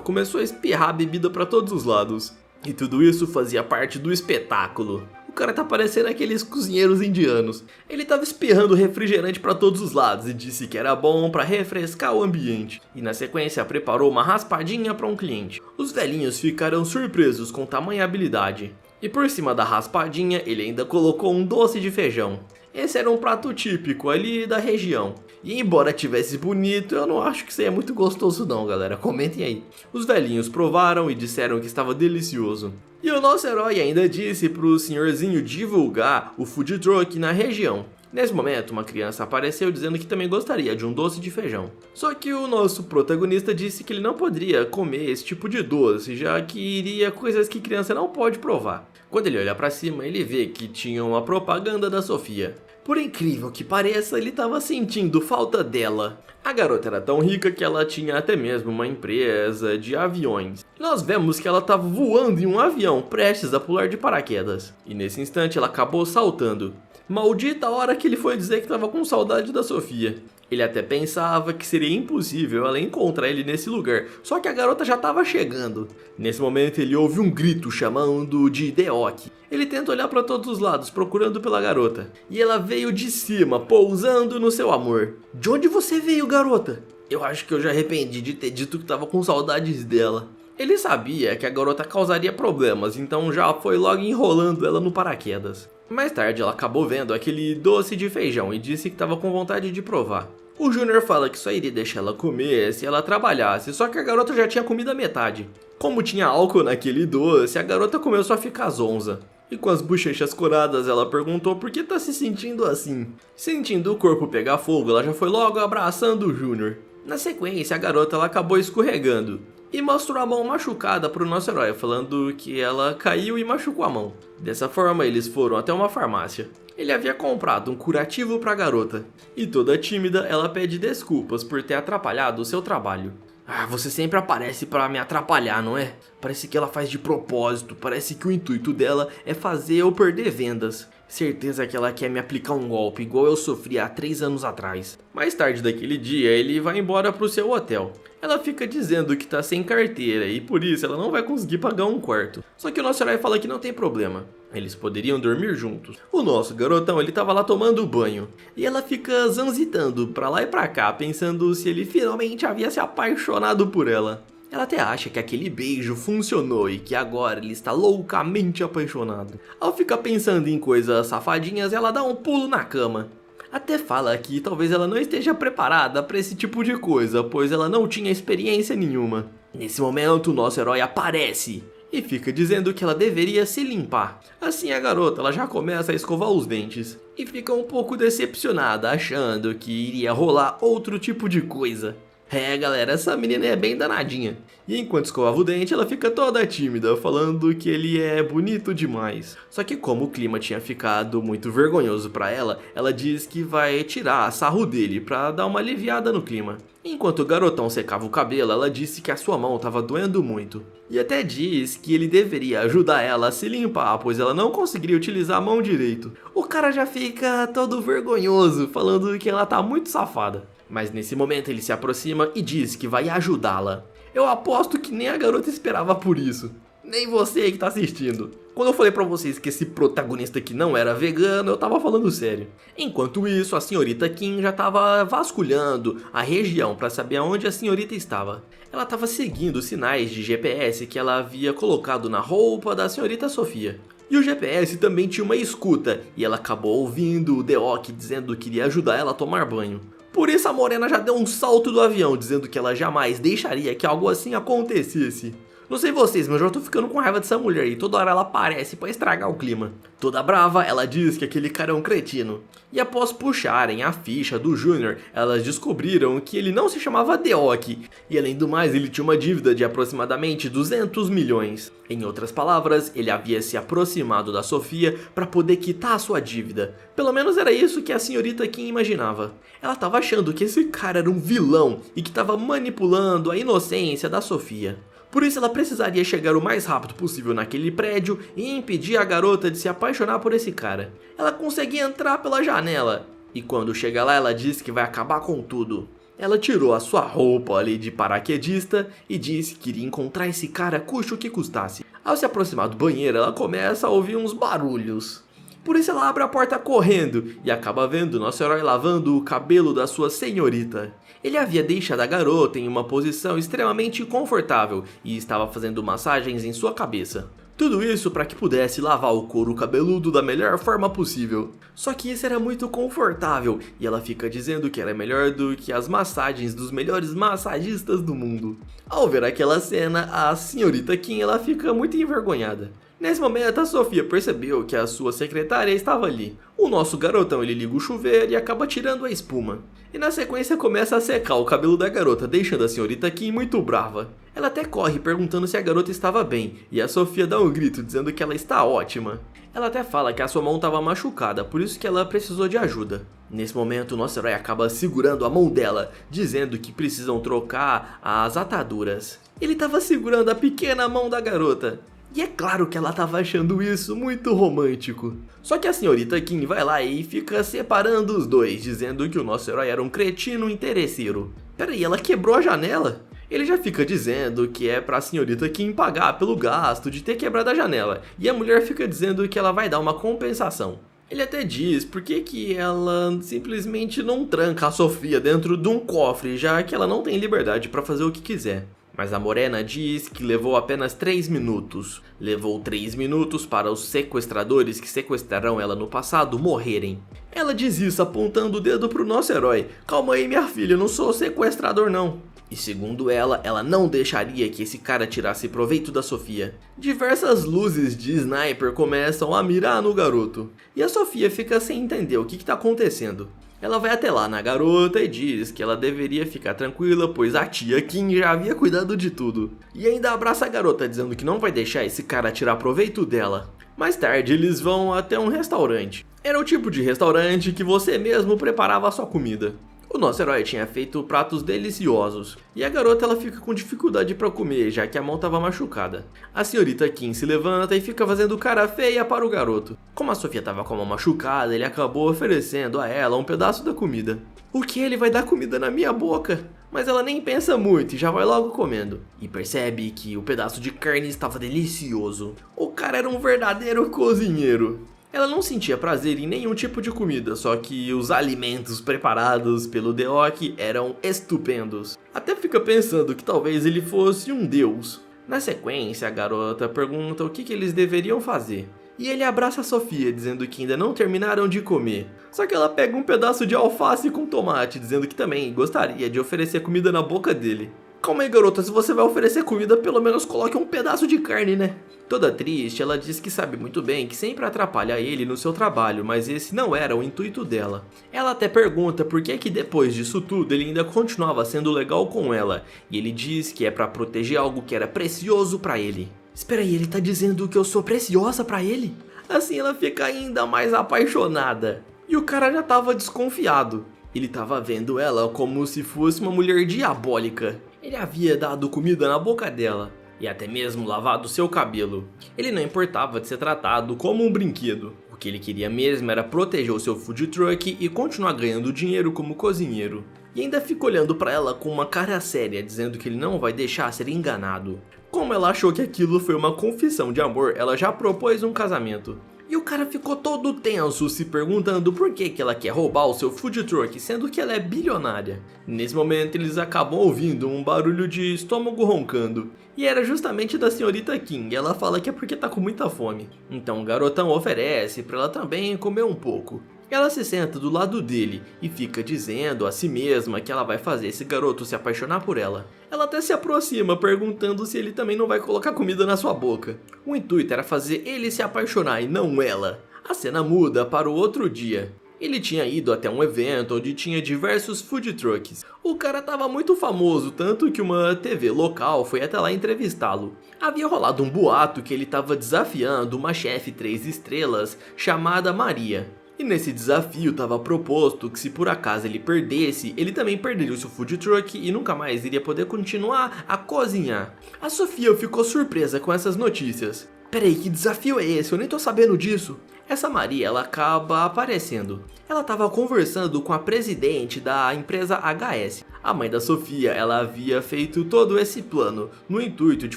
começou a espirrar a bebida para todos os lados. E tudo isso fazia parte do espetáculo. O cara tá parecendo aqueles cozinheiros indianos. Ele tava espirrando refrigerante para todos os lados e disse que era bom para refrescar o ambiente. E na sequência preparou uma raspadinha para um cliente. Os velhinhos ficaram surpresos com tamanha habilidade. E por cima da raspadinha ele ainda colocou um doce de feijão. Esse era um prato típico ali da região. E embora tivesse bonito, eu não acho que isso aí é muito gostoso não, galera. Comentem aí. Os velhinhos provaram e disseram que estava delicioso. E o nosso herói ainda disse pro senhorzinho divulgar o food truck na região. Nesse momento, uma criança apareceu dizendo que também gostaria de um doce de feijão. Só que o nosso protagonista disse que ele não poderia comer esse tipo de doce, já que iria coisas que criança não pode provar. Quando ele olha pra cima, ele vê que tinha uma propaganda da Sofia. Por incrível que pareça, ele estava sentindo falta dela. A garota era tão rica que ela tinha até mesmo uma empresa de aviões. Nós vemos que ela estava voando em um avião, prestes a pular de paraquedas. E nesse instante ela acabou saltando. Maldita hora que ele foi dizer que tava com saudade da Sofia. Ele até pensava que seria impossível ela encontrar ele nesse lugar, só que a garota já estava chegando. Nesse momento ele ouve um grito chamando de Deok. Ele tenta olhar para todos os lados procurando pela garota, e ela veio de cima, pousando no seu amor. De onde você veio, garota? Eu acho que eu já arrependi de ter dito que tava com saudades dela. Ele sabia que a garota causaria problemas, então já foi logo enrolando ela no paraquedas. Mais tarde ela acabou vendo aquele doce de feijão e disse que estava com vontade de provar. O Júnior fala que só iria deixar ela comer se ela trabalhasse, só que a garota já tinha comido a metade. Como tinha álcool naquele doce, a garota começou a ficar zonza. E com as bochechas curadas ela perguntou por que tá se sentindo assim. Sentindo o corpo pegar fogo, ela já foi logo abraçando o Júnior. Na sequência, a garota ela acabou escorregando e mostrou a mão machucada pro nosso herói, falando que ela caiu e machucou a mão. Dessa forma, eles foram até uma farmácia. Ele havia comprado um curativo pra garota, e toda tímida, ela pede desculpas por ter atrapalhado o seu trabalho. Ah, você sempre aparece pra me atrapalhar, não é? Parece que ela faz de propósito, parece que o intuito dela é fazer eu perder vendas. Certeza que ela quer me aplicar um golpe, igual eu sofri há 3 anos atrás. Mais tarde daquele dia, ele vai embora pro seu hotel. Ela fica dizendo que tá sem carteira e por isso ela não vai conseguir pagar um quarto. Só que o nosso herói fala que não tem problema. Eles poderiam dormir juntos. O nosso garotão, ele tava lá tomando banho. E ela fica zanzitando pra lá e pra cá, pensando se ele finalmente havia se apaixonado por ela. Ela até acha que aquele beijo funcionou e que agora ele está loucamente apaixonado. Ao ficar pensando em coisas safadinhas, ela dá um pulo na cama. Até fala que talvez ela não esteja preparada para esse tipo de coisa, pois ela não tinha experiência nenhuma. Nesse momento, o nosso herói aparece e fica dizendo que ela deveria se limpar. Assim a garota ela já começa a escovar os dentes e fica um pouco decepcionada, achando que iria rolar outro tipo de coisa. É galera, essa menina é bem danadinha. E enquanto escovava o dente, ela fica toda tímida, falando que ele é bonito demais. Só que como o clima tinha ficado muito vergonhoso pra ela, ela diz que vai tirar sarro dele pra dar uma aliviada no clima. Enquanto o garotão secava o cabelo, ela disse que a sua mão estava doendo muito. E até diz que ele deveria ajudar ela a se limpar, pois ela não conseguiria utilizar a mão direito. O cara já fica todo vergonhoso, falando que ela tá muito safada. Mas nesse momento ele se aproxima e diz que vai ajudá-la. Eu aposto que nem a garota esperava por isso. Nem você aí que tá assistindo. Quando eu falei pra vocês que esse protagonista aqui não era vegano, eu tava falando sério. Enquanto isso, a senhorita Kim já tava vasculhando a região pra saber aonde a senhorita estava. Ela tava seguindo os sinais de GPS que ela havia colocado na roupa da senhorita Sofia. E o GPS também tinha uma escuta, e ela acabou ouvindo o Deok dizendo que iria ajudar ela a tomar banho. Por isso a morena já deu um salto do avião, dizendo que ela jamais deixaria que algo assim acontecesse. Não sei vocês, mas eu já tô ficando com raiva dessa mulher e toda hora ela aparece pra estragar o clima. Toda brava, ela diz que aquele cara é um cretino. E após puxarem a ficha do Júnior, elas descobriram que ele não se chamava Deok. E além do mais, ele tinha uma dívida de aproximadamente 200 milhões. Em outras palavras, ele havia se aproximado da Sofia para poder quitar a sua dívida. Pelo menos era isso que a senhorita Kim imaginava. Ela estava achando que esse cara era um vilão e que estava manipulando a inocência da Sofia. Por isso ela precisaria chegar o mais rápido possível naquele prédio e impedir a garota de se apaixonar por esse cara. Ela consegue entrar pela janela e quando chega lá ela diz que vai acabar com tudo. Ela tirou a sua roupa ali de paraquedista e disse que iria encontrar esse cara custe o que custasse. Ao se aproximar do banheiro ela começa a ouvir uns barulhos. Por isso ela abre a porta correndo e acaba vendo nosso herói lavando o cabelo da sua senhorita. Ele havia deixado a garota em uma posição extremamente confortável e estava fazendo massagens em sua cabeça. Tudo isso para que pudesse lavar o couro cabeludo da melhor forma possível. Só que isso era muito confortável e ela fica dizendo que era melhor do que as massagens dos melhores massagistas do mundo. Ao ver aquela cena, a senhorita Kim ela fica muito envergonhada. Nesse momento, a Sofia percebeu que a sua secretária estava ali. O nosso garotão ele liga o chuveiro e acaba tirando a espuma. E na sequência começa a secar o cabelo da garota, deixando a senhorita Kim muito brava. Ela até corre perguntando se a garota estava bem, e a Sofia dá um grito dizendo que ela está ótima. Ela até fala que a sua mão estava machucada, por isso que ela precisou de ajuda. Nesse momento, o nosso herói acaba segurando a mão dela, dizendo que precisam trocar as ataduras. Ele estava segurando a pequena mão da garota. E é claro que ela tava achando isso muito romântico. Só que a senhorita Kim vai lá e fica separando os dois, dizendo que o nosso herói era um cretino interesseiro. Peraí, ela quebrou a janela? Ele já fica dizendo que é pra senhorita Kim pagar pelo gasto de ter quebrado a janela. E a mulher fica dizendo que ela vai dar uma compensação. Ele até diz por que ela simplesmente não tranca a Sofia dentro de um cofre, já que ela não tem liberdade pra fazer o que quiser. Mas a morena diz que levou apenas 3 minutos. Levou 3 minutos para os sequestradores que sequestraram ela no passado morrerem. Ela diz isso apontando o dedo pro nosso herói. Calma aí, minha filha, eu não sou sequestrador não. E segundo ela não deixaria que esse cara tirasse proveito da Sofia. Diversas luzes de sniper começam a mirar no garoto. E a Sofia fica sem entender o que tá acontecendo. Ela vai até lá na garota e diz que ela deveria ficar tranquila, pois a tia Kim já havia cuidado de tudo. E ainda abraça a garota dizendo que não vai deixar esse cara tirar proveito dela. Mais tarde eles vão até um restaurante. Era o tipo de restaurante que você mesmo preparava a sua comida. O nosso herói tinha feito pratos deliciosos, e a garota ela fica com dificuldade para comer, já que a mão estava machucada. A senhorita Kim se levanta e fica fazendo cara feia para o garoto. Como a Sofia estava com a mão machucada, ele acabou oferecendo a ela um pedaço da comida. O que? Ele vai dar comida na minha boca? Mas ela nem pensa muito e já vai logo comendo. E percebe que o pedaço de carne estava delicioso. O cara era um verdadeiro cozinheiro. Ela não sentia prazer em nenhum tipo de comida, só que os alimentos preparados pelo Deok eram estupendos. Até fica pensando que talvez ele fosse um deus. Na sequência, a garota pergunta o que eles deveriam fazer. E ele abraça a Sofia, dizendo que ainda não terminaram de comer. Só que ela pega um pedaço de alface com tomate, dizendo que também gostaria de oferecer comida na boca dele. Calma aí, garota, se você vai oferecer comida, pelo menos coloque um pedaço de carne, né? Toda triste, ela diz que sabe muito bem que sempre atrapalha ele no seu trabalho, mas esse não era o intuito dela. Ela até pergunta por que depois disso tudo ele ainda continuava sendo legal com ela, e ele diz que é pra proteger algo que era precioso pra ele. Espera aí, ele tá dizendo que eu sou preciosa pra ele? Assim ela fica ainda mais apaixonada. E o cara já tava desconfiado. Ele tava vendo ela como se fosse uma mulher diabólica. Ele havia dado comida na boca dela e até mesmo lavado seu cabelo. Ele não importava de ser tratado como um brinquedo. O que ele queria mesmo era proteger o seu food truck e continuar ganhando dinheiro como cozinheiro. E ainda fica olhando pra ela com uma cara séria, dizendo que ele não vai deixar ser enganado. Como ela achou que aquilo foi uma confissão de amor, ela já propôs um casamento. E o cara ficou todo tenso, se perguntando por que ela quer roubar o seu food truck, sendo que ela é bilionária. Nesse momento eles acabam ouvindo um barulho de estômago roncando. E era justamente da senhorita Kim, e ela fala que é porque tá com muita fome. Então o garotão oferece pra ela também comer um pouco. Ela se senta do lado dele e fica dizendo a si mesma que ela vai fazer esse garoto se apaixonar por ela. Ela até se aproxima perguntando se ele também não vai colocar comida na sua boca. O intuito era fazer ele se apaixonar e não ela. A cena muda para o outro dia. Ele tinha ido até um evento onde tinha diversos food trucks. O cara estava muito famoso, tanto que uma TV local foi até lá entrevistá-lo. Havia rolado um boato que ele estava desafiando uma chefe 3 estrelas chamada Maria. E nesse desafio estava proposto que se por acaso ele perdesse, ele também perderia o seu food truck e nunca mais iria poder continuar a cozinhar. A Sofia ficou surpresa com essas notícias. Peraí, que desafio é esse? Eu nem tô sabendo disso. Essa Maria, ela acaba aparecendo. Ela estava conversando com a presidente da empresa HS. A mãe da Sofia, ela havia feito todo esse plano, no intuito de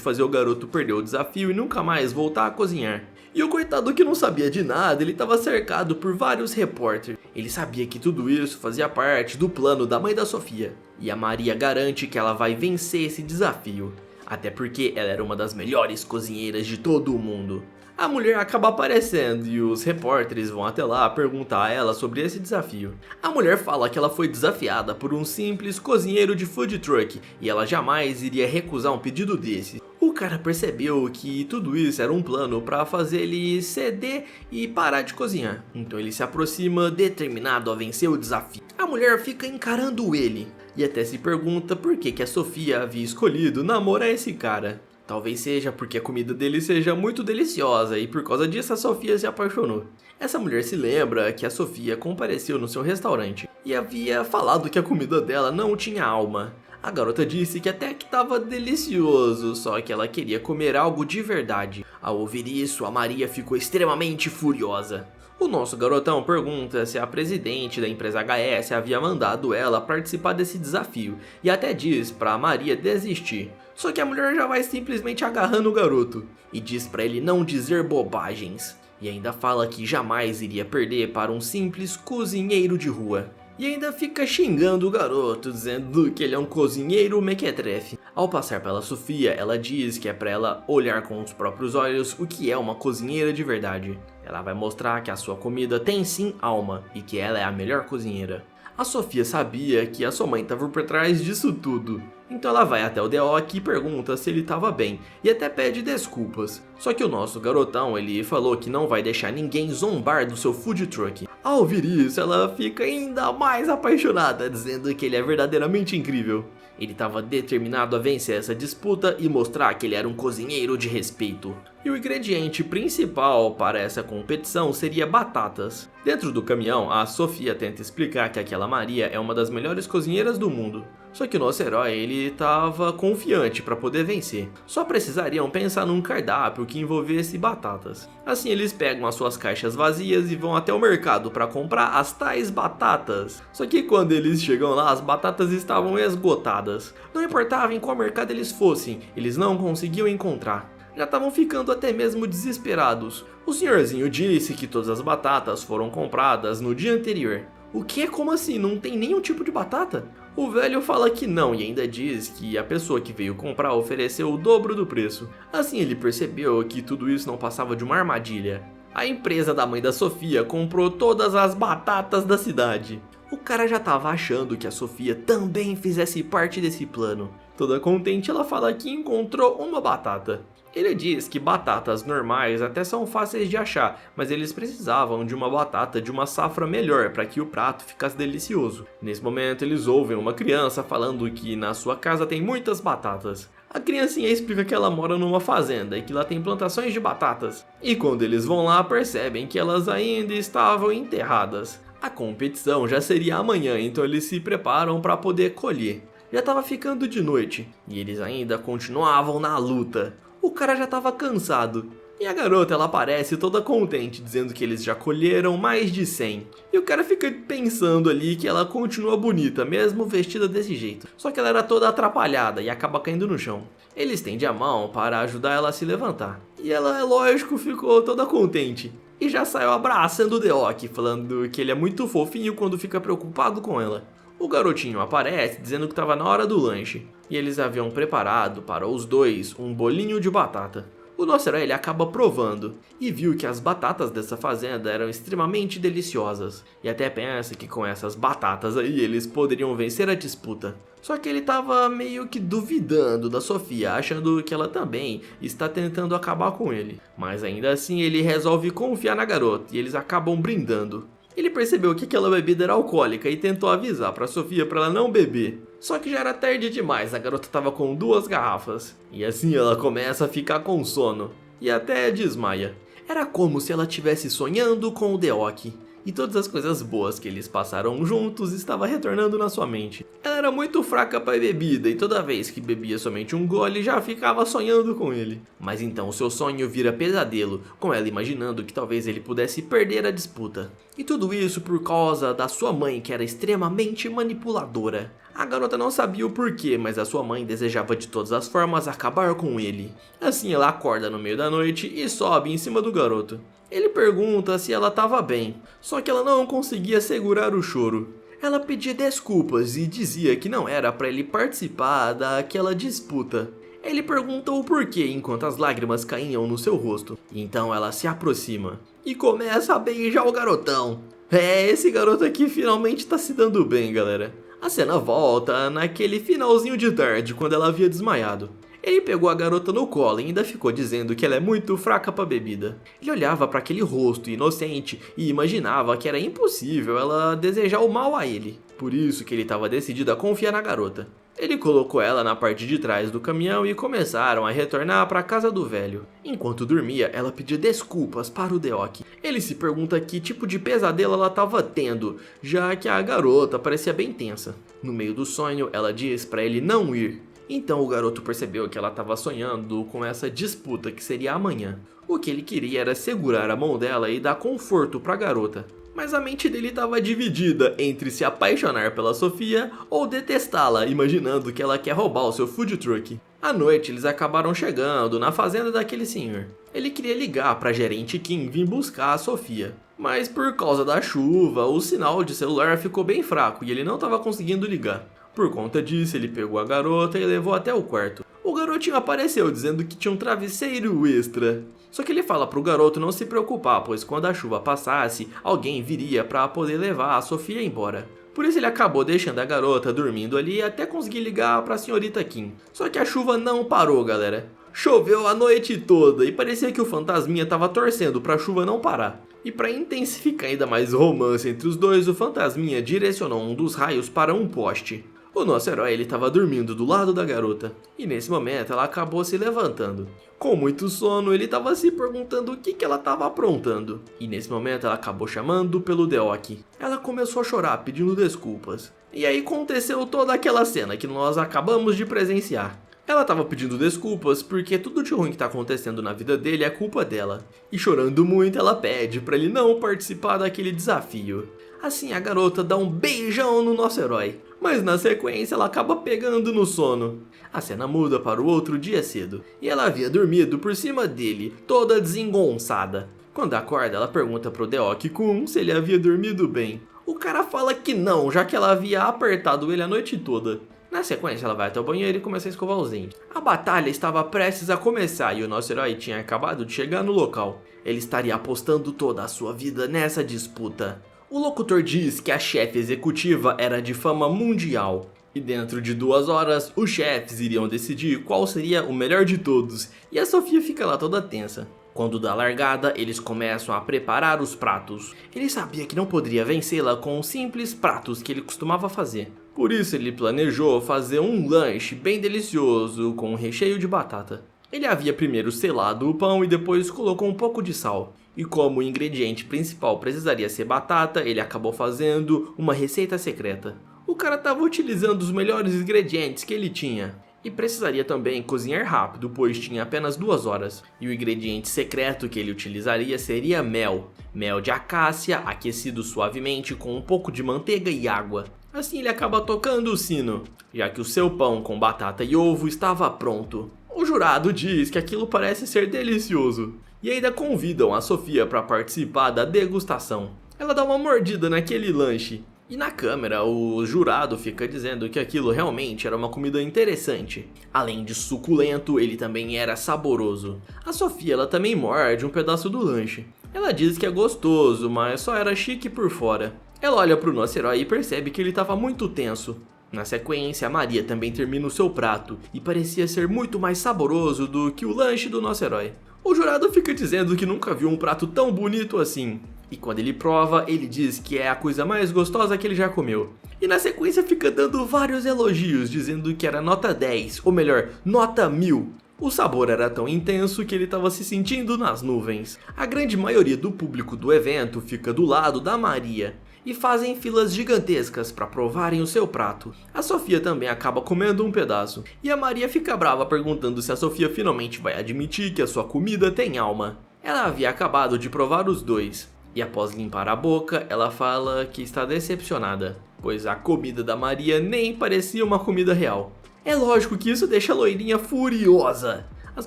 fazer o garoto perder o desafio e nunca mais voltar a cozinhar. E o coitado que não sabia de nada, ele estava cercado por vários repórteres. Ele sabia que tudo isso fazia parte do plano da mãe da Sofia. E a Maria garante que ela vai vencer esse desafio. Até porque ela era uma das melhores cozinheiras de todo o mundo. A mulher acaba aparecendo e os repórteres vão até lá perguntar a ela sobre esse desafio. A mulher fala que ela foi desafiada por um simples cozinheiro de food truck e ela jamais iria recusar um pedido desse. O cara percebeu que tudo isso era um plano para fazer ele ceder e parar de cozinhar. Então ele se aproxima determinado a vencer o desafio. A mulher fica encarando ele e até se pergunta por que a Sofia havia escolhido namorar esse cara. Talvez seja porque a comida dele seja muito deliciosa e por causa disso a Sofia se apaixonou. Essa mulher se lembra que a Sofia compareceu no seu restaurante e havia falado que a comida dela não tinha alma. A garota disse que até que estava delicioso, só que ela queria comer algo de verdade. Ao ouvir isso, a Maria ficou extremamente furiosa. O nosso garotão pergunta se a presidente da empresa HS havia mandado ela participar desse desafio e até diz pra Maria desistir. Só que a mulher já vai simplesmente agarrando o garoto e diz pra ele não dizer bobagens. E ainda fala que jamais iria perder para um simples cozinheiro de rua. E ainda fica xingando o garoto, dizendo que ele é um cozinheiro mequetrefe. Ao passar pela Sofia, ela diz que é pra ela olhar com os próprios olhos o que é uma cozinheira de verdade. Ela vai mostrar que a sua comida tem sim alma e que ela é a melhor cozinheira. A Sofia sabia que a sua mãe estava por trás disso tudo. Então ela vai até o Deok e pergunta se ele estava bem e até pede desculpas. Só que o nosso garotão, ele falou que não vai deixar ninguém zombar do seu food truck. Ao ouvir isso, ela fica ainda mais apaixonada, dizendo que ele é verdadeiramente incrível. Ele estava determinado a vencer essa disputa e mostrar que ele era um cozinheiro de respeito. E o ingrediente principal para essa competição seria batatas. Dentro do caminhão, a Sofia tenta explicar que aquela Maria é uma das melhores cozinheiras do mundo. Só que o nosso herói, ele estava confiante para poder vencer. Só precisariam pensar num cardápio que envolvesse batatas. Assim eles pegam as suas caixas vazias e vão até o mercado para comprar as tais batatas. Só que quando eles chegam lá, as batatas estavam esgotadas. Não importava em qual mercado eles fossem, eles não conseguiam encontrar. Já estavam ficando até mesmo desesperados. O senhorzinho disse que todas as batatas foram compradas no dia anterior. O que? Como assim? Não tem nenhum tipo de batata? O velho fala que não e ainda diz que a pessoa que veio comprar ofereceu o dobro do preço. Assim ele percebeu que tudo isso não passava de uma armadilha. A empresa da mãe da Sofia comprou todas as batatas da cidade. O cara já estava achando que a Sofia também fizesse parte desse plano. Toda contente, ela fala que encontrou uma batata. Ele diz que batatas normais até são fáceis de achar, mas eles precisavam de uma batata de uma safra melhor para que o prato ficasse delicioso. Nesse momento eles ouvem uma criança falando que na sua casa tem muitas batatas. A criancinha explica que ela mora numa fazenda e que lá tem plantações de batatas. E quando eles vão lá percebem que elas ainda estavam enterradas. A competição já seria amanhã, então eles se preparam para poder colher. Já estava ficando de noite e eles ainda continuavam na luta. O cara já estava cansado. E a garota, ela aparece toda contente, dizendo que eles já colheram mais de 100. E o cara fica pensando ali que ela continua bonita, mesmo vestida desse jeito. Só que ela era toda atrapalhada e acaba caindo no chão. Ele estende a mão para ajudar ela a se levantar. E ela, lógico, ficou toda contente. E já saiu abraçando o Deok, falando que ele é muito fofinho quando fica preocupado com ela. O garotinho aparece dizendo que estava na hora do lanche, e eles haviam preparado para os dois um bolinho de batata. O nosso herói ele acaba provando, e viu que as batatas dessa fazenda eram extremamente deliciosas, e até pensa que com essas batatas aí eles poderiam vencer a disputa. Só que ele estava meio que duvidando da Sofia, achando que ela também está tentando acabar com ele. Mas ainda assim ele resolve confiar na garota, e eles acabam brindando. Ele percebeu que aquela bebida era alcoólica e tentou avisar para Sofia para ela não beber. Só que já era tarde demais, a garota estava com 2 garrafas. E assim ela começa a ficar com sono. E até desmaia. Era como se ela estivesse sonhando com o Deok. E todas as coisas boas que eles passaram juntos estavam retornando na sua mente. Ela era muito fraca para bebida e toda vez que bebia somente um gole já ficava sonhando com ele. Mas então o seu sonho vira pesadelo, com ela imaginando que talvez ele pudesse perder a disputa. E tudo isso por causa da sua mãe, que era extremamente manipuladora. A garota não sabia o porquê, mas a sua mãe desejava de todas as formas acabar com ele. Assim ela acorda no meio da noite e sobe em cima do garoto. Ele pergunta se ela estava bem, só que ela não conseguia segurar o choro. Ela pedia desculpas e dizia que não era para ele participar daquela disputa. Ele pergunta o porquê enquanto as lágrimas caíam no seu rosto. Então ela se aproxima e começa a beijar o garotão. Esse garoto aqui finalmente tá se dando bem, galera. A cena volta naquele finalzinho de tarde, quando ela havia desmaiado. Ele pegou a garota no colo e ainda ficou dizendo que ela é muito fraca para bebida. Ele olhava para aquele rosto inocente e imaginava que era impossível ela desejar o mal a ele. Por isso que ele estava decidido a confiar na garota. Ele colocou ela na parte de trás do caminhão e começaram a retornar para a casa do velho. Enquanto dormia, ela pedia desculpas para o Deok. Ele se pergunta que tipo de pesadelo ela estava tendo, já que a garota parecia bem tensa. No meio do sonho, ela diz para ele não ir. Então o garoto percebeu que ela estava sonhando com essa disputa que seria amanhã. O que ele queria era segurar a mão dela e dar conforto para a garota. Mas a mente dele estava dividida entre se apaixonar pela Sofia ou detestá-la, imaginando que ela quer roubar o seu food truck. À noite eles acabaram chegando na fazenda daquele senhor. Ele queria ligar para a gerente Kim vir buscar a Sofia. Mas por causa da chuva, o sinal de celular ficou bem fraco e ele não estava conseguindo ligar. Por conta disso, ele pegou a garota e levou até o quarto. O garotinho apareceu dizendo que tinha um travesseiro extra. Só que ele fala pro garoto não se preocupar, pois quando a chuva passasse, alguém viria para poder levar a Sofia embora. Por isso ele acabou deixando a garota dormindo ali até conseguir ligar para a senhorita Kim. Só que a chuva não parou, galera. Choveu a noite toda e parecia que o fantasminha estava torcendo para a chuva não parar. E para intensificar ainda mais o romance entre os dois, o fantasminha direcionou um dos raios para um poste. O nosso herói estava dormindo do lado da garota, e nesse momento ela acabou se levantando. Com muito sono, ele estava se perguntando o que ela estava aprontando, e nesse momento ela acabou chamando pelo Deok. Ela começou a chorar pedindo desculpas, e aí aconteceu toda aquela cena que nós acabamos de presenciar. Ela estava pedindo desculpas porque tudo de ruim que está acontecendo na vida dele é culpa dela, e chorando muito ela pede para ele não participar daquele desafio. Assim a garota dá um beijão no nosso herói, mas na sequência ela acaba pegando no sono. A cena muda para o outro dia cedo, e ela havia dormido por cima dele, toda desengonçada. Quando acorda, ela pergunta pro Deok-kun se ele havia dormido bem. O cara fala que não, já que ela havia apertado ele a noite toda. Na sequência, ela vai até o banheiro e começa a escovar os dentes. A batalha estava prestes a começar e o nosso herói tinha acabado de chegar no local. Ele estaria apostando toda a sua vida nessa disputa. O locutor diz que a chefe executiva era de fama mundial. E dentro de 2 horas, os chefes iriam decidir qual seria o melhor de todos. E a Sofia fica lá toda tensa. Quando dá largada, eles começam a preparar os pratos. Ele sabia que não poderia vencê-la com os simples pratos que ele costumava fazer. Por isso ele planejou fazer um lanche bem delicioso com um recheio de batata. Ele havia primeiro selado o pão e depois colocou um pouco de sal. E como o ingrediente principal precisaria ser batata, ele acabou fazendo uma receita secreta. O cara estava utilizando os melhores ingredientes que ele tinha. E precisaria também cozinhar rápido, pois tinha apenas 2 horas. E o ingrediente secreto que ele utilizaria seria mel. Mel de acácia, aquecido suavemente com um pouco de manteiga e água. Assim ele acaba tocando o sino, já que o seu pão com batata e ovo estava pronto. O jurado diz que aquilo parece ser delicioso. E ainda convidam a Sofia para participar da degustação. Ela dá uma mordida naquele lanche. E na câmera, o jurado fica dizendo que aquilo realmente era uma comida interessante. Além de suculento, ele também era saboroso. A Sofia ela também morde um pedaço do lanche. Ela diz que é gostoso, mas só era chique por fora. Ela olha para o nosso herói e percebe que ele estava muito tenso. Na sequência, a Maria também termina o seu prato e parecia ser muito mais saboroso do que o lanche do nosso herói. O jurado fica dizendo que nunca viu um prato tão bonito assim. E quando ele prova, ele diz que é a coisa mais gostosa que ele já comeu. E na sequência fica dando vários elogios, dizendo que era nota 10, ou melhor, nota 1000. O sabor era tão intenso que ele estava se sentindo nas nuvens. A grande maioria do público do evento fica do lado da Maria e fazem filas gigantescas para provarem o seu prato. A Sofia também acaba comendo um pedaço, e a Maria fica brava perguntando se a Sofia finalmente vai admitir que a sua comida tem alma. Ela havia acabado de provar os dois, e após limpar a boca, ela fala que está decepcionada, pois a comida da Maria nem parecia uma comida real. É lógico que isso deixa a loirinha furiosa. As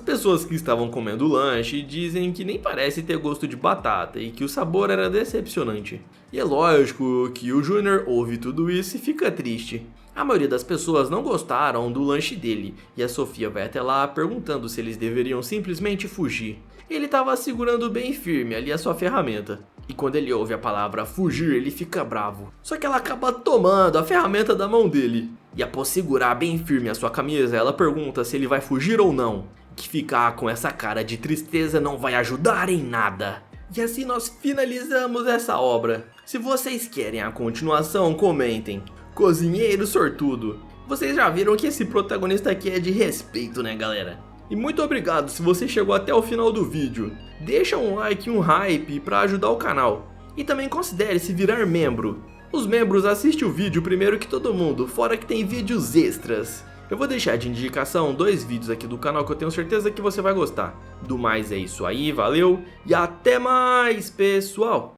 pessoas que estavam comendo o lanche dizem que nem parece ter gosto de batata e que o sabor era decepcionante. E é lógico que o Júnior ouve tudo isso e fica triste. A maioria das pessoas não gostaram do lanche dele e a Sofia vai até lá perguntando se eles deveriam simplesmente fugir. Ele estava segurando bem firme ali a sua ferramenta. E quando ele ouve a palavra fugir, ele fica bravo. Só que ela acaba tomando a ferramenta da mão dele. E após segurar bem firme a sua camisa, ela pergunta se ele vai fugir ou não. Que ficar com essa cara de tristeza não vai ajudar em nada. E assim nós finalizamos essa obra. Se vocês querem a continuação, comentem. Cozinheiro sortudo. Vocês já viram que esse protagonista aqui é de respeito, né, galera? E muito obrigado se você chegou até o final do vídeo. Deixa um like e um hype para ajudar o canal. E também considere se virar membro. Os membros assistem o vídeo primeiro que todo mundo, fora que tem vídeos extras. Eu vou deixar de indicação 2 vídeos aqui do canal que eu tenho certeza que você vai gostar. Do mais é isso aí, valeu e até mais, pessoal!